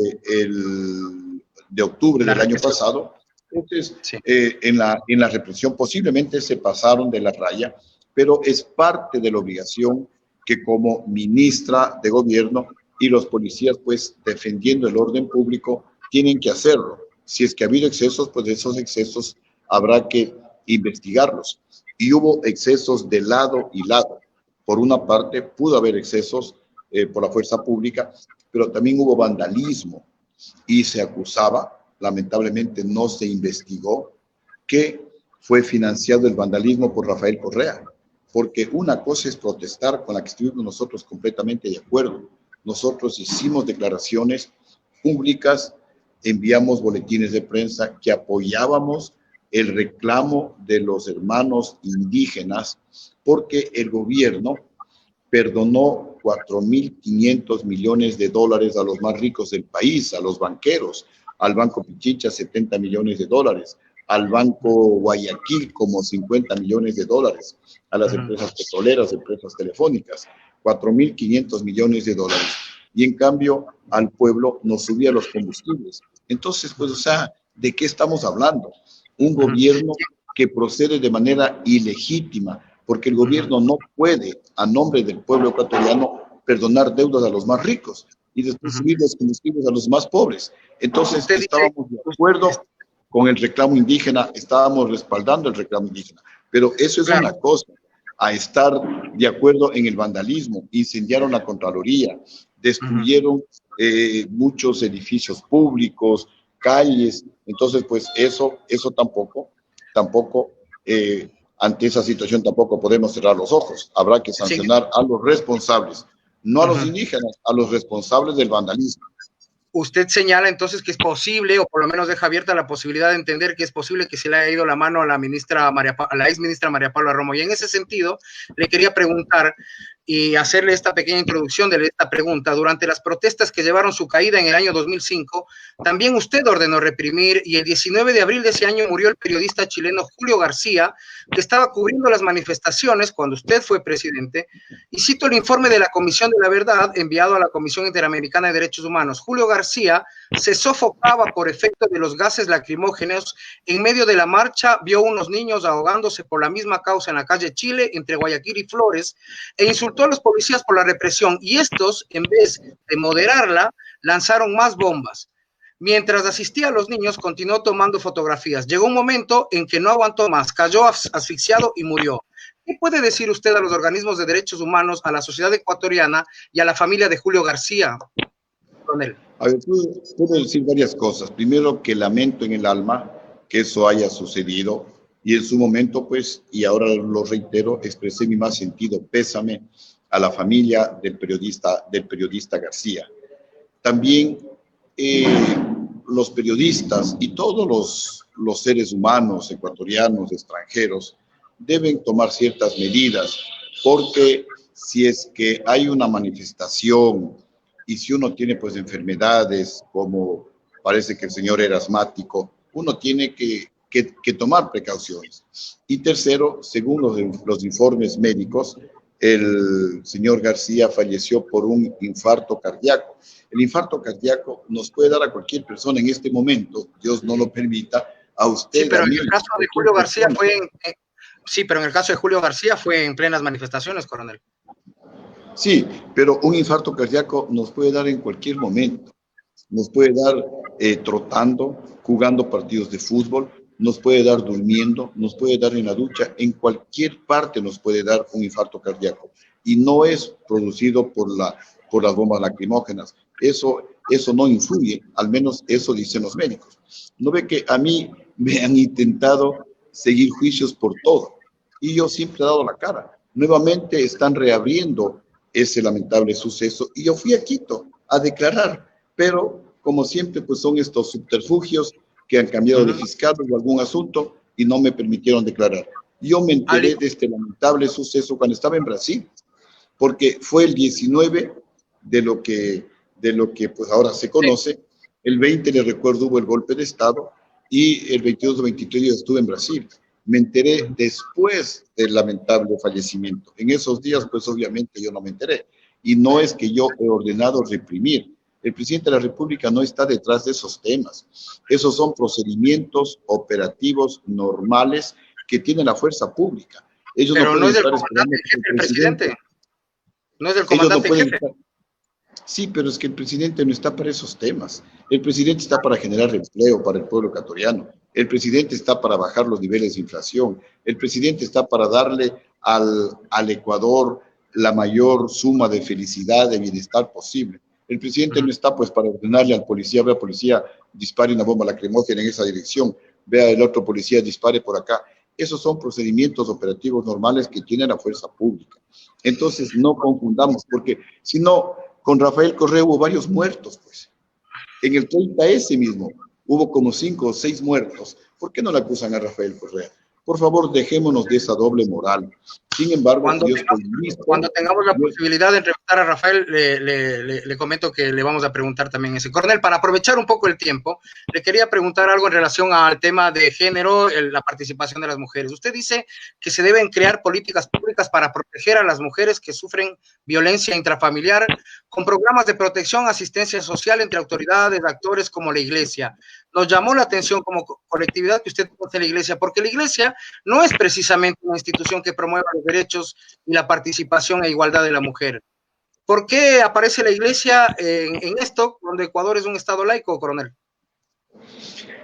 octubre del año pasado, entonces, en la represión posiblemente se pasaron de la raya, pero es parte de la obligación que como ministra de gobierno y los policías, pues defendiendo el orden público, tienen que hacerlo. Si es que ha habido excesos, pues esos excesos habrá que investigarlos. Y hubo excesos de lado y lado. Por una parte, pudo haber excesos por la fuerza pública, pero también hubo vandalismo y se acusaba, lamentablemente no se investigó, que fue financiado el vandalismo por Rafael Correa, porque una cosa es protestar, con la que estuvimos nosotros completamente de acuerdo. Nosotros hicimos declaraciones públicas, enviamos boletines de prensa que apoyábamos el reclamo de los hermanos indígenas, porque el gobierno perdonó 4.500 millones de dólares a los más ricos del país, a los banqueros, al Banco Pichincha 70 millones de dólares, al Banco Guayaquil como 50 millones de dólares, a las empresas petroleras, empresas telefónicas, 4.500 millones de dólares. Y en cambio al pueblo nos subía los combustibles. Entonces, pues, o sea, ¿de qué estamos hablando? Un gobierno que procede de manera ilegítima, porque el gobierno no puede, a nombre del pueblo ecuatoriano, perdonar deudas a los más ricos y después subir los combustibles a los más pobres. Entonces, estábamos de acuerdo con el reclamo indígena, estábamos respaldando el reclamo indígena, pero eso es una cosa, a estar de acuerdo en el vandalismo, incendiaron la Contraloría, destruyeron muchos edificios públicos, calles. Entonces, pues eso tampoco, ante esa situación tampoco podemos cerrar los ojos. Habrá que sancionar a los responsables, no a los indígenas, a los responsables del vandalismo. Usted señala entonces que es posible, o por lo menos deja abierta la posibilidad de entender que es posible que se le haya ido la mano a la ex ministra María Paula Romo. Y en ese sentido, le quería preguntar y hacerle esta pequeña introducción de esta pregunta. Durante las protestas que llevaron su caída en el año 2005, también usted ordenó reprimir, y el 19 de abril de ese año murió el periodista chileno Julio García, que estaba cubriendo las manifestaciones cuando usted fue presidente. Y cito el informe de la Comisión de la Verdad enviado a la Comisión Interamericana de Derechos Humanos. Julio García se sofocaba por efecto de los gases lacrimógenos. En medio de la marcha vio unos niños ahogándose por la misma causa en la calle Chile, entre Guayaquil y Flores, e insultó a los policías por la represión, y estos, en vez de moderarla, lanzaron más bombas. Mientras asistía a los niños, continuó tomando fotografías. Llegó un momento en que no aguantó más, cayó asfixiado y murió. ¿Qué puede decir usted a los organismos de derechos humanos, a la sociedad ecuatoriana y a la familia de Julio García? Coronel. A ver, puedo decir varias cosas. Primero, que lamento en el alma que eso haya sucedido, y en su momento, pues, y ahora lo reitero, expresé mi más sentido pésame a la familia del periodista García. También los periodistas y todos los seres humanos ecuatorianos, extranjeros, deben tomar ciertas medidas, porque si es que hay una manifestación y si uno tiene pues enfermedades, como parece que el señor era asmático, uno tiene que tomar precauciones. Y tercero, según los informes médicos, el señor García falleció por un infarto cardíaco. El infarto cardíaco nos puede dar a cualquier persona en este momento, Dios no lo permita, a usted. Sí, pero en el caso de Julio García pero en el caso de Julio García fue en plenas manifestaciones, coronel. Sí, pero un infarto cardíaco nos puede dar en cualquier momento. Nos puede dar trotando, jugando partidos de fútbol, nos puede dar durmiendo, nos puede dar en la ducha, en cualquier parte nos puede dar un infarto cardíaco. Y no es producido por las bombas lacrimógenas. Eso no influye, al menos eso dicen los médicos. ¿No ve que a mí me han intentado seguir juicios por todo? Y yo siempre he dado la cara. Nuevamente están reabriendo ese lamentable suceso y yo fui a Quito a declarar, pero como siempre pues son estos subterfugios que han cambiado de fiscal o algún asunto y no me permitieron declarar. Yo me enteré de este lamentable suceso cuando estaba en Brasil, porque fue el 19 de lo que pues ahora se conoce. El 20, le recuerdo, hubo el golpe de Estado, y el 22 o 23 yo estuve en Brasil. Me enteré después del lamentable fallecimiento. En esos días, pues obviamente yo no me enteré. Y no es que yo he ordenado reprimir. El presidente de la República no está detrás de esos temas. Esos son procedimientos operativos normales que tiene la fuerza pública. Ellos pero no no es del estar comandante en jefe, el presidente. No es del comandante en jefe. Sí, pero es que el presidente no está para esos temas. El presidente está para generar empleo para el pueblo ecuatoriano. El presidente está para bajar los niveles de inflación. El presidente está para darle al Ecuador la mayor suma de felicidad, de bienestar posible. El presidente no está pues para ordenarle al policía, vea policía, dispare una bomba lacrimógena en esa dirección, vea el otro policía, dispare por acá. Esos son procedimientos operativos normales que tiene la fuerza pública. Entonces no confundamos, porque si no, con Rafael Correa hubo varios muertos, pues. En el 30S mismo hubo como 5 o 6 muertos. ¿Por qué no le acusan a Rafael Correa? Por favor, dejémonos de esa doble moral. Sin embargo, yo estoy listo. Cuando tengamos la posibilidad de entrevistar a Rafael, le comento que le vamos a preguntar también ese. Coronel, para aprovechar un poco el tiempo, le quería preguntar algo en relación al tema de género, la participación de las mujeres. Usted dice que se deben crear políticas públicas para proteger a las mujeres que sufren violencia intrafamiliar con programas de protección, asistencia social entre autoridades, actores como la Iglesia. Nos llamó la atención como colectividad que usted conoce la Iglesia, porque la Iglesia no es precisamente una institución que promueva los derechos y la participación e igualdad de la mujer. ¿Por qué aparece la Iglesia en esto, donde Ecuador es un estado laico, coronel?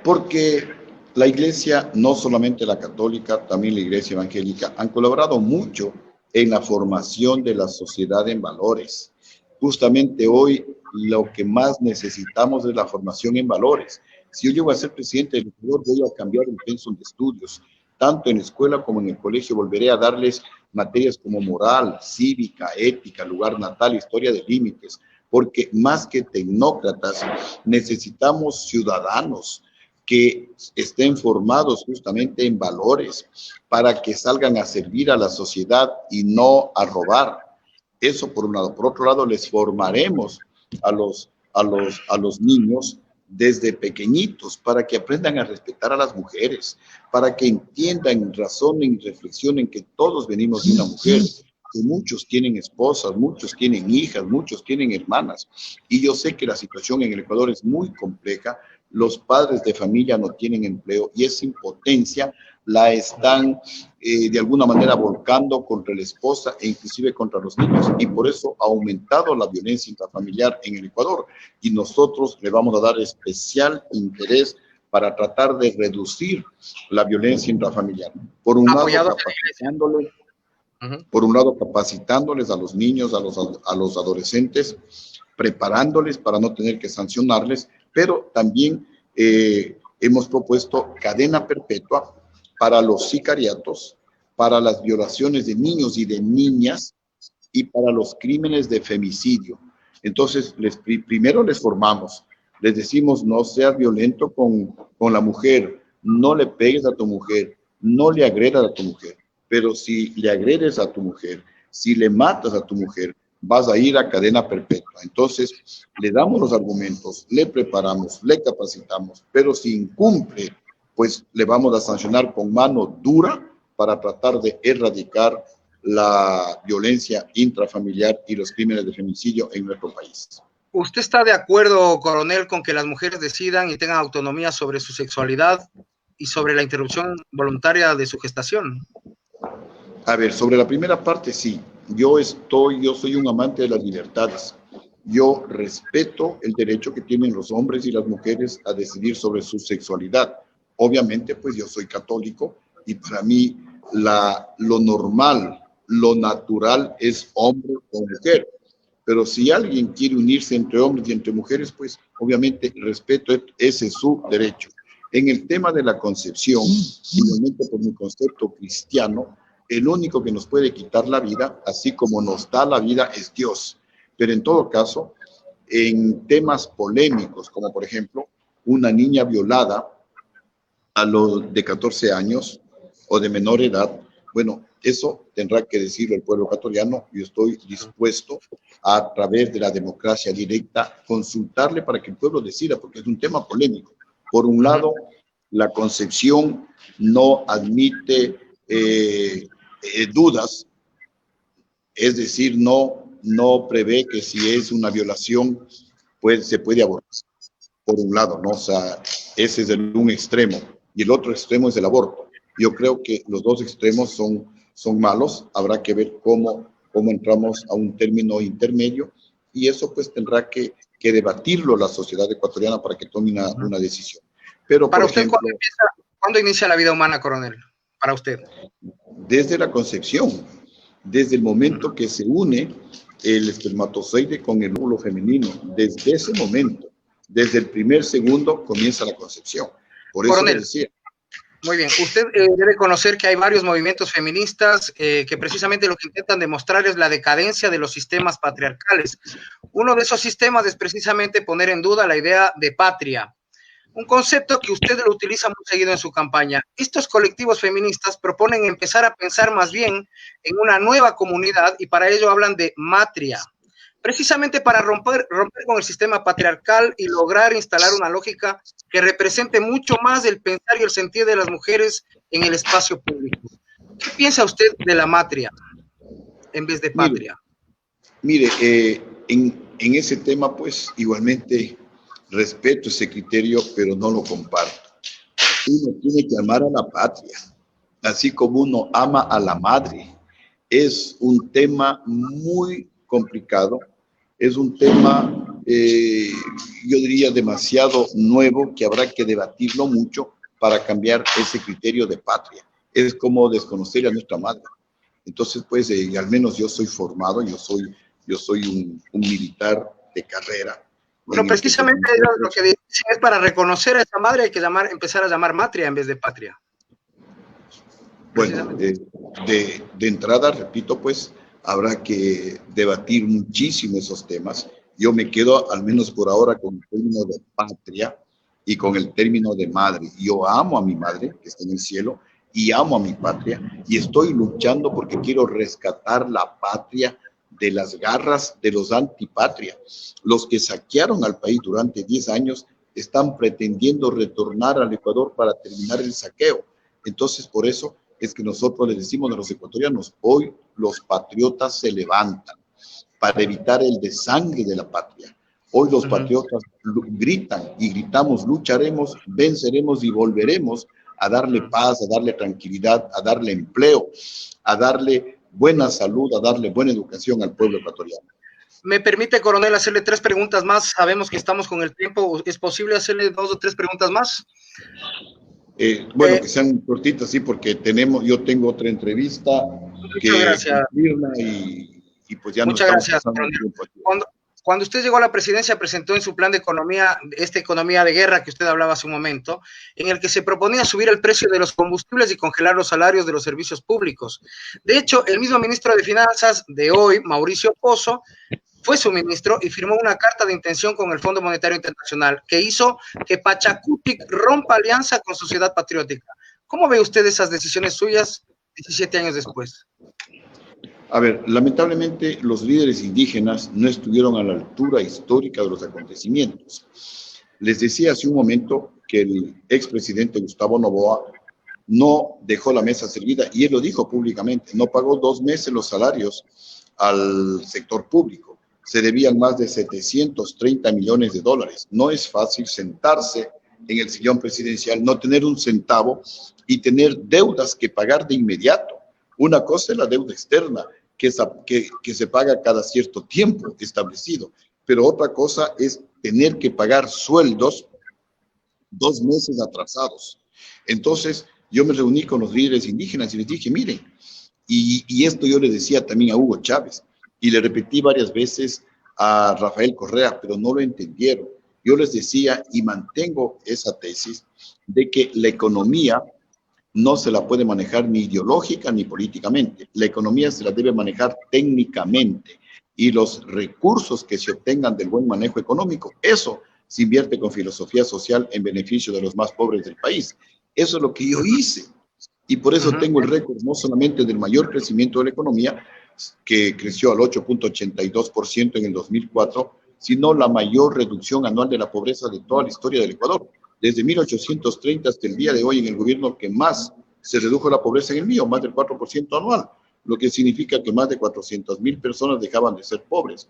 Porque la Iglesia, no solamente la católica, también la Iglesia evangélica, han colaborado mucho en la formación de la sociedad en valores. Justamente hoy lo que más necesitamos es la formación en valores. Si yo llego a ser presidente del Ecuador, voy a cambiar el pensum de estudios. Tanto en escuela como en el colegio volveré a darles materias como moral, cívica, ética, lugar natal, historia de límites, porque más que tecnócratas necesitamos ciudadanos que estén formados justamente en valores para que salgan a servir a la sociedad y no a robar. Eso por un lado. Por otro lado, les formaremos a los niños desde pequeñitos para que aprendan a respetar a las mujeres, para que entiendan, razonen y reflexionen que todos venimos de una mujer, que muchos tienen esposas, muchos tienen hijas, muchos tienen hermanas. Y yo sé que la situación en el Ecuador es muy compleja, los padres de familia no tienen empleo y esa impotencia la están de alguna manera volcando contra la esposa e inclusive contra los niños. Y por eso ha aumentado la violencia intrafamiliar en el Ecuador. Y nosotros le vamos a dar especial interés para tratar de reducir la violencia intrafamiliar. Por un lado, capacitándoles a los niños, a los adolescentes, preparándoles para no tener que sancionarles, pero también hemos propuesto cadena perpetua para los sicariatos, para las violaciones de niños y de niñas y para los crímenes de femicidio. Entonces, primero les formamos, les decimos no seas violento con la mujer, no le pegues a tu mujer, no le agredas a tu mujer, pero si le agredes a tu mujer, si le matas a tu mujer, vas a ir a cadena perpetua. Entonces, le damos los argumentos, le preparamos, le capacitamos, pero si incumple, pues le vamos a sancionar con mano dura para tratar de erradicar la violencia intrafamiliar y los crímenes de femicidio en nuestro país. ¿Usted está de acuerdo, coronel, con que las mujeres decidan y tengan autonomía sobre su sexualidad y sobre la interrupción voluntaria de su gestación? A ver, sobre la primera parte, sí. Yo soy un amante de las libertades. Yo respeto el derecho que tienen los hombres y las mujeres a decidir sobre su sexualidad. Obviamente, pues yo soy católico y para mí lo normal, lo natural es hombre o mujer. Pero si alguien quiere unirse entre hombres y entre mujeres, pues obviamente respeto, ese es su derecho. En el tema de la concepción, igualmente por mi concepto cristiano, el único que nos puede quitar la vida, así como nos da la vida, es Dios. Pero en todo caso, en temas polémicos, como por ejemplo, una niña violada a los de 14 años o de menor edad, bueno, eso tendrá que decirlo el pueblo ecuatoriano. Yo estoy dispuesto a través de la democracia directa consultarle para que el pueblo decida, porque es un tema polémico. Por un lado, la concepción no admite dudas, es decir, no prevé que si es una violación, pues se puede abortar. Por un lado, ¿no? O sea, ese es un extremo y el otro extremo es el aborto. Yo creo que los dos extremos son malos, habrá que ver cómo entramos a un término intermedio y eso pues tendrá que debatirlo la sociedad ecuatoriana para que tome una decisión. Pero, para por usted, ejemplo, ¿cuándo inicia la vida humana, coronel? Para usted. Desde la concepción, desde el momento que se une el espermatozoide con el óvulo femenino, desde ese momento, desde el primer segundo comienza la concepción. Por eso le decía. Muy bien, usted debe conocer que hay varios movimientos feministas que precisamente lo que intentan demostrar es la decadencia de los sistemas patriarcales. Uno de esos sistemas es precisamente poner en duda la idea de patria. un concepto que usted lo utiliza muy seguido en su campaña. Estos colectivos feministas proponen empezar a pensar más bien en una nueva comunidad y para ello hablan de matria, precisamente para romper con el sistema patriarcal y lograr instalar una lógica que represente mucho más el pensar y el sentir de las mujeres en el espacio público. ¿Qué piensa usted de la matria en vez de patria? Mire, en ese tema, pues, igualmente respeto ese criterio, pero no lo comparto. Uno tiene que amar a la patria, así como uno ama a la madre. Es un tema muy complicado, es un tema, yo diría, demasiado nuevo, que habrá que debatirlo mucho para cambiar ese criterio de patria. Es como desconocer a nuestra madre. Entonces, pues, al menos yo soy formado, yo soy un militar de carrera. Bueno, precisamente lo que dicen es para reconocer a esa madre hay que empezar a llamar matria en vez de patria. Bueno, de entrada, repito, pues, habrá que debatir muchísimo esos temas. Yo me quedo, al menos por ahora, con el término de patria y con el término de madre. Yo amo a mi madre, que está en el cielo, y amo a mi patria, y estoy luchando porque quiero rescatar la patria de las garras de los antipatria. Los que saquearon al país durante 10 años están pretendiendo retornar al Ecuador para terminar el saqueo. Entonces, por eso es que nosotros les decimos a los ecuatorianos, hoy los patriotas se levantan para evitar el desangre de la patria. Hoy los patriotas gritan y gritamos, lucharemos, venceremos y volveremos a darle paz, a darle tranquilidad, a darle empleo, a darle buena salud, a darle buena educación al pueblo ecuatoriano. Me permite, coronel, hacerle 3 preguntas más. Sabemos que estamos con el tiempo. ¿Es posible hacerle 2 o 3 preguntas más? Bueno, que sean cortitas, sí, porque yo tengo otra entrevista que confirma y pues ya no estamos pasando el tiempo aquí. Cuando usted llegó a la presidencia, presentó en su plan de economía, esta economía de guerra que usted hablaba hace un momento, en el que se proponía subir el precio de los combustibles y congelar los salarios de los servicios públicos. De hecho, el mismo ministro de Finanzas de hoy, Mauricio Pozo, fue su ministro y firmó una carta de intención con el Fondo Monetario Internacional que hizo que Pachacutic rompa alianza con Sociedad Patriótica. ¿Cómo ve usted esas decisiones suyas 17 años después? A ver, lamentablemente los líderes indígenas no estuvieron a la altura histórica de los acontecimientos. Les decía hace un momento que el expresidente Gustavo Noboa no dejó la mesa servida, y él lo dijo públicamente, no pagó 2 meses los salarios al sector público. Se debían más de 730 millones de dólares. No es fácil sentarse en el sillón presidencial, no tener un centavo y tener deudas que pagar de inmediato. Una cosa es la deuda externa, que se paga cada cierto tiempo establecido, pero otra cosa es tener que pagar sueldos 2 meses atrasados. Entonces, yo me reuní con los líderes indígenas y les dije, miren, y esto yo le decía también a Hugo Chávez, y le repetí varias veces a Rafael Correa, pero no lo entendieron. Yo les decía, y mantengo esa tesis, de que la economía no se la puede manejar ni ideológica ni políticamente. La economía se la debe manejar técnicamente, y los recursos que se obtengan del buen manejo económico, eso se invierte con filosofía social en beneficio de los más pobres del país. Eso es lo que yo hice. Y por eso tengo el récord no solamente del mayor crecimiento de la economía, que creció al 8.82% en el 2004, sino la mayor reducción anual de la pobreza de toda la historia del Ecuador. Desde 1830 hasta el día de hoy, en el gobierno que más se redujo la pobreza en el mío, más del 4% anual, lo que significa que más de 400,000 personas dejaban de ser pobres.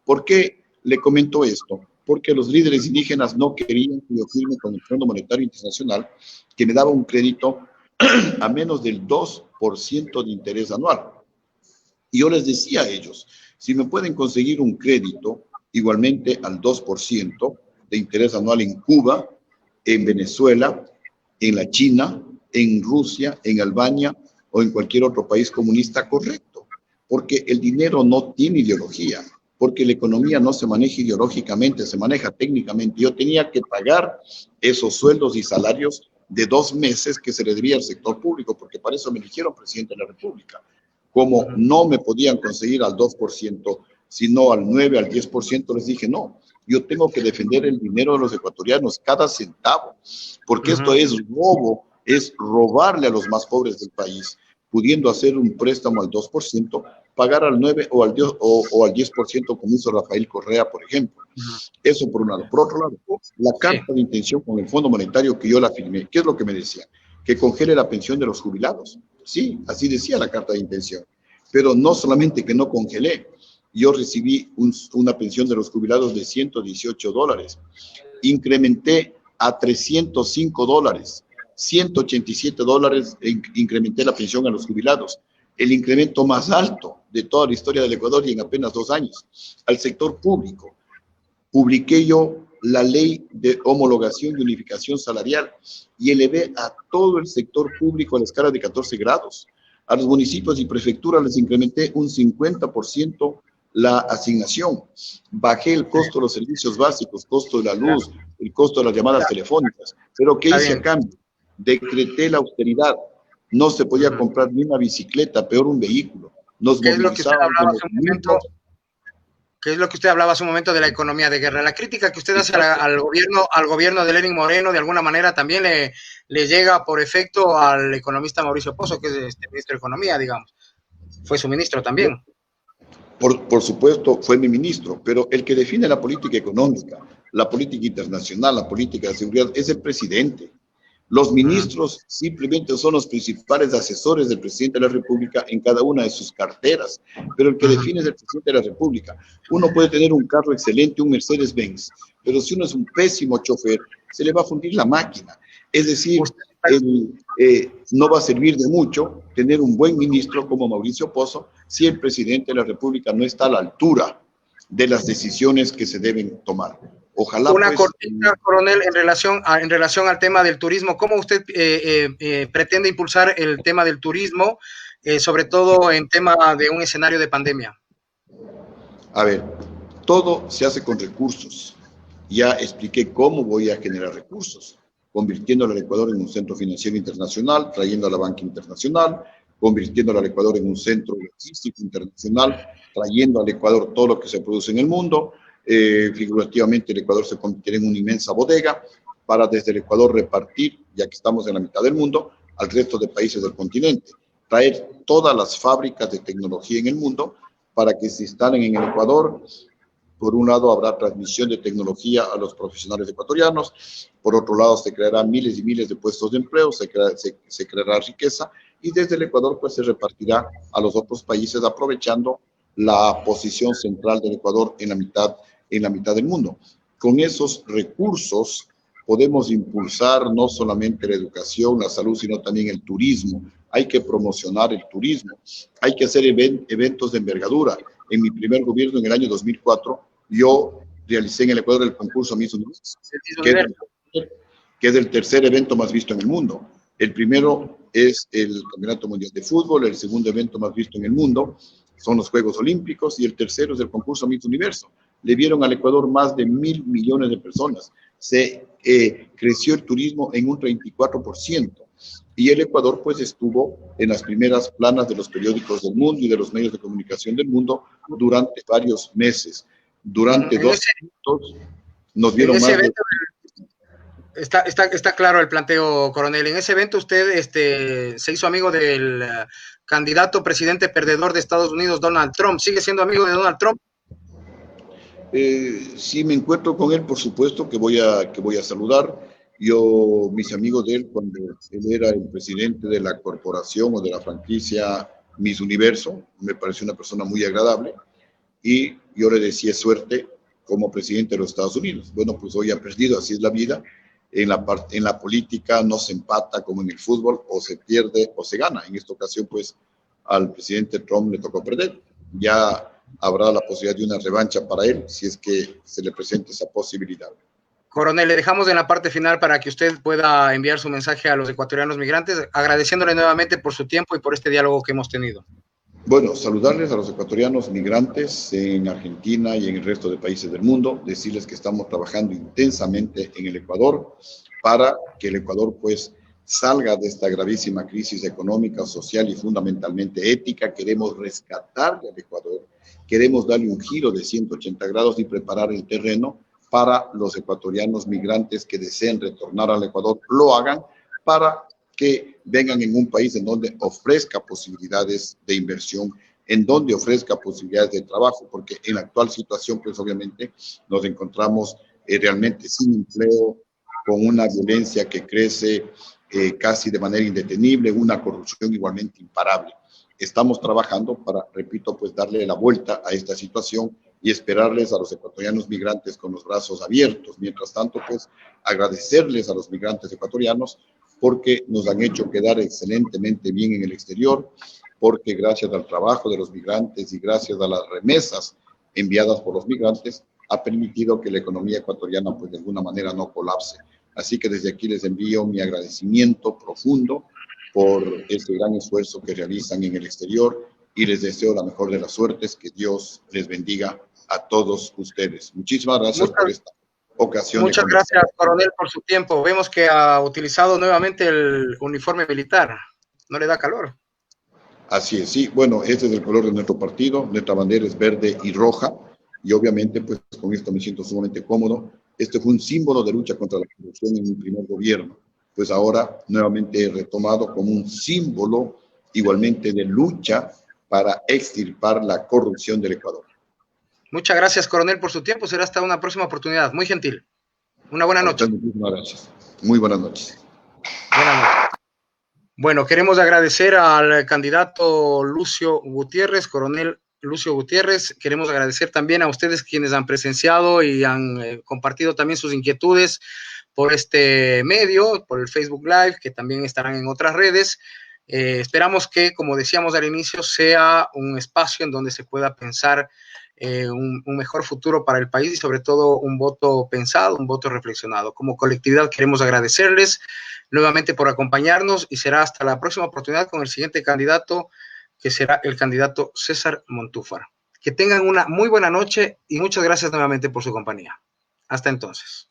¿Por qué le comento esto? Porque los líderes indígenas no querían que yo firme con el Fondo Monetario Internacional, que me daba un crédito a menos del 2% de interés anual. Y yo les decía a ellos, si me pueden conseguir un crédito igualmente al 2% de interés anual en Cuba, en Venezuela, en la China, en Rusia, en Albania o en cualquier otro país comunista, correcto. Porque el dinero no tiene ideología, porque la economía no se maneja ideológicamente, se maneja técnicamente. Yo tenía que pagar esos sueldos y salarios de 2 meses que se le debía al sector público, porque para eso me eligieron presidente de la República. Como no me podían conseguir al 2%, sino al 9, al 10%, les dije, no, yo tengo que defender el dinero de los ecuatorianos, cada centavo, porque esto es robo, es robarle a los más pobres del país, pudiendo hacer un préstamo al 2%, pagar al 9 o al 10%, como hizo Rafael Correa, por ejemplo. Eso por un lado. Por otro lado, la carta de intención con el Fondo Monetario que yo la firmé, ¿qué es lo que me decía? Que congele la pensión de los jubilados. Sí, así decía la carta de intención. Pero no solamente que no congelé, yo recibí una pensión de los jubilados de $118. Incrementé a $305. $187 incrementé la pensión a los jubilados. El incremento más alto de toda la historia del Ecuador y en apenas 2 años. Al sector público. Publiqué yo la ley de homologación y unificación salarial y elevé a todo el sector público a la escala de 14 grados. A los municipios y prefecturas les incrementé un 50% la asignación. Bajé el costo de los servicios básicos, costo de la luz, el costo de las llamadas telefónicas. Pero ¿qué hice a cambio? Decreté la austeridad. No se podía comprar ni una bicicleta, peor un vehículo. Nos movilizaban ¿Qué es lo que usted hablaba hace un momento de la economía de guerra? La crítica que usted hace al gobierno de Lenín Moreno, de alguna manera también le llega por efecto al economista Mauricio Pozo, que es ministro de Economía, digamos. Fue su ministro también. Por supuesto, fue mi ministro, pero el que define la política económica, la política internacional, la política de seguridad, es el presidente. Los ministros simplemente son los principales asesores del presidente de la República en cada una de sus carteras, pero el que define es el presidente de la República. Uno puede tener un carro excelente, un Mercedes-Benz, pero si uno es un pésimo chofer, se le va a fundir la máquina. Es decir, no va a servir de mucho tener un buen ministro como Mauricio Pozo si el presidente de la República no está a la altura de las decisiones que se deben tomar. Ojalá. Una cortita, coronel, en relación al tema del turismo. ¿Cómo usted pretende impulsar el tema del turismo, sobre todo en tema de un escenario de pandemia? A ver, todo se hace con recursos. Ya expliqué cómo voy a generar recursos, convirtiendo al Ecuador en un centro financiero internacional, trayendo a la banca internacional, convirtiendo al Ecuador en un centro logístico internacional, trayendo al Ecuador todo lo que se produce en el mundo. Figurativamente el Ecuador se convertirá en una inmensa bodega para desde el Ecuador repartir, ya que estamos en la mitad del mundo, al resto de países del continente. Traer todas las fábricas de tecnología en el mundo para que se instalen en el Ecuador. Por un lado habrá transmisión de tecnología a los profesionales ecuatorianos, por otro lado se crearán miles y miles de puestos de empleo, se creará riqueza y desde el Ecuador pues se repartirá a los otros países aprovechando la posición central del Ecuador en la mitad del mundo. Con esos recursos podemos impulsar no solamente la educación, la salud, sino también el turismo. Hay que promocionar el turismo, hay que hacer eventos de envergadura. En mi primer gobierno, en el año 2004, yo realicé en el Ecuador el concurso Miss Universo, que es el tercer evento más visto en el mundo. El primero es el Campeonato Mundial de Fútbol, el segundo evento más visto en el mundo son los Juegos Olímpicos y el tercero es el concurso Miss Universo. Le vieron al Ecuador más de 1.000 millones de personas. Se creció el turismo en un 34%. Y el Ecuador pues estuvo en las primeras planas de los periódicos del mundo y de los medios de comunicación del mundo durante varios meses. Durante 2 años nos vieron más de... Está claro el planteo, coronel. En ese evento usted se hizo amigo del candidato presidente perdedor de Estados Unidos, Donald Trump. ¿Sigue siendo amigo de Donald Trump? Si me encuentro con él, por supuesto que voy a saludar. Yo, mis amigos de él, cuando él era el presidente de la corporación o de la franquicia Miss Universo, me pareció una persona muy agradable y yo le deseé suerte como presidente de los Estados Unidos. Bueno, pues hoy ha perdido, así es la vida. En la política no se empata como en el fútbol, o se pierde o se gana. En esta ocasión, pues, al presidente Trump le tocó perder. Ya habrá la posibilidad de una revancha para él, si es que se le presenta esa posibilidad. Coronel, le dejamos en la parte final para que usted pueda enviar su mensaje a los ecuatorianos migrantes, agradeciéndole nuevamente por su tiempo y por este diálogo que hemos tenido. Bueno, saludarles a los ecuatorianos migrantes en Argentina y en el resto de países del mundo, decirles que estamos trabajando intensamente en el Ecuador para que el Ecuador pues salga de esta gravísima crisis económica, social y fundamentalmente ética. Queremos rescatarle al Ecuador, queremos darle un giro de 180 grados y preparar el terreno para los ecuatorianos migrantes que deseen retornar al Ecuador, lo hagan para que vengan en un país en donde ofrezca posibilidades de inversión, en donde ofrezca posibilidades de trabajo, porque en la actual situación, pues obviamente nos encontramos realmente sin empleo, con una violencia que crece casi de manera indetenible, una corrupción igualmente imparable. Estamos trabajando para, repito, pues darle la vuelta a esta situación y esperarles a los ecuatorianos migrantes con los brazos abiertos. Mientras tanto, pues agradecerles a los migrantes ecuatorianos porque nos han hecho quedar excelentemente bien en el exterior, porque gracias al trabajo de los migrantes y gracias a las remesas enviadas por los migrantes, ha permitido que la economía ecuatoriana, pues de alguna manera, no colapse. Así que desde aquí les envío mi agradecimiento profundo por este gran esfuerzo que realizan en el exterior y les deseo la mejor de las suertes, que Dios les bendiga a todos ustedes. Muchísimas gracias por esta ocasión. Muchas gracias, coronel, por su tiempo. Vemos que ha utilizado nuevamente el uniforme militar. ¿No le da calor? Así es, sí. Bueno, este es el color de nuestro partido. Nuestra bandera es verde y roja. Y obviamente, pues con esto me siento sumamente cómodo. Este fue un símbolo de lucha contra la corrupción en mi primer gobierno. Pues ahora nuevamente he retomado como un símbolo igualmente de lucha para extirpar la corrupción del Ecuador. Muchas gracias, coronel, por su tiempo. Será hasta una próxima oportunidad. Muy gentil. Una buena noche. Muchísimas gracias. Muy buenas noches. Buenas noches. Bueno, queremos agradecer al candidato Lucio Gutiérrez, coronel Lucio Gutiérrez. Queremos agradecer también a ustedes quienes han presenciado y han compartido también sus inquietudes por este medio, por el Facebook Live, que también estarán en otras redes. Esperamos que, como decíamos al inicio, sea un espacio en donde se pueda pensar un mejor futuro para el país y sobre todo un voto pensado, un voto reflexionado. Como colectividad queremos agradecerles nuevamente por acompañarnos y será hasta la próxima oportunidad con el siguiente candidato, que será el candidato César Montúfar. Que tengan una muy buena noche y muchas gracias nuevamente por su compañía. Hasta entonces.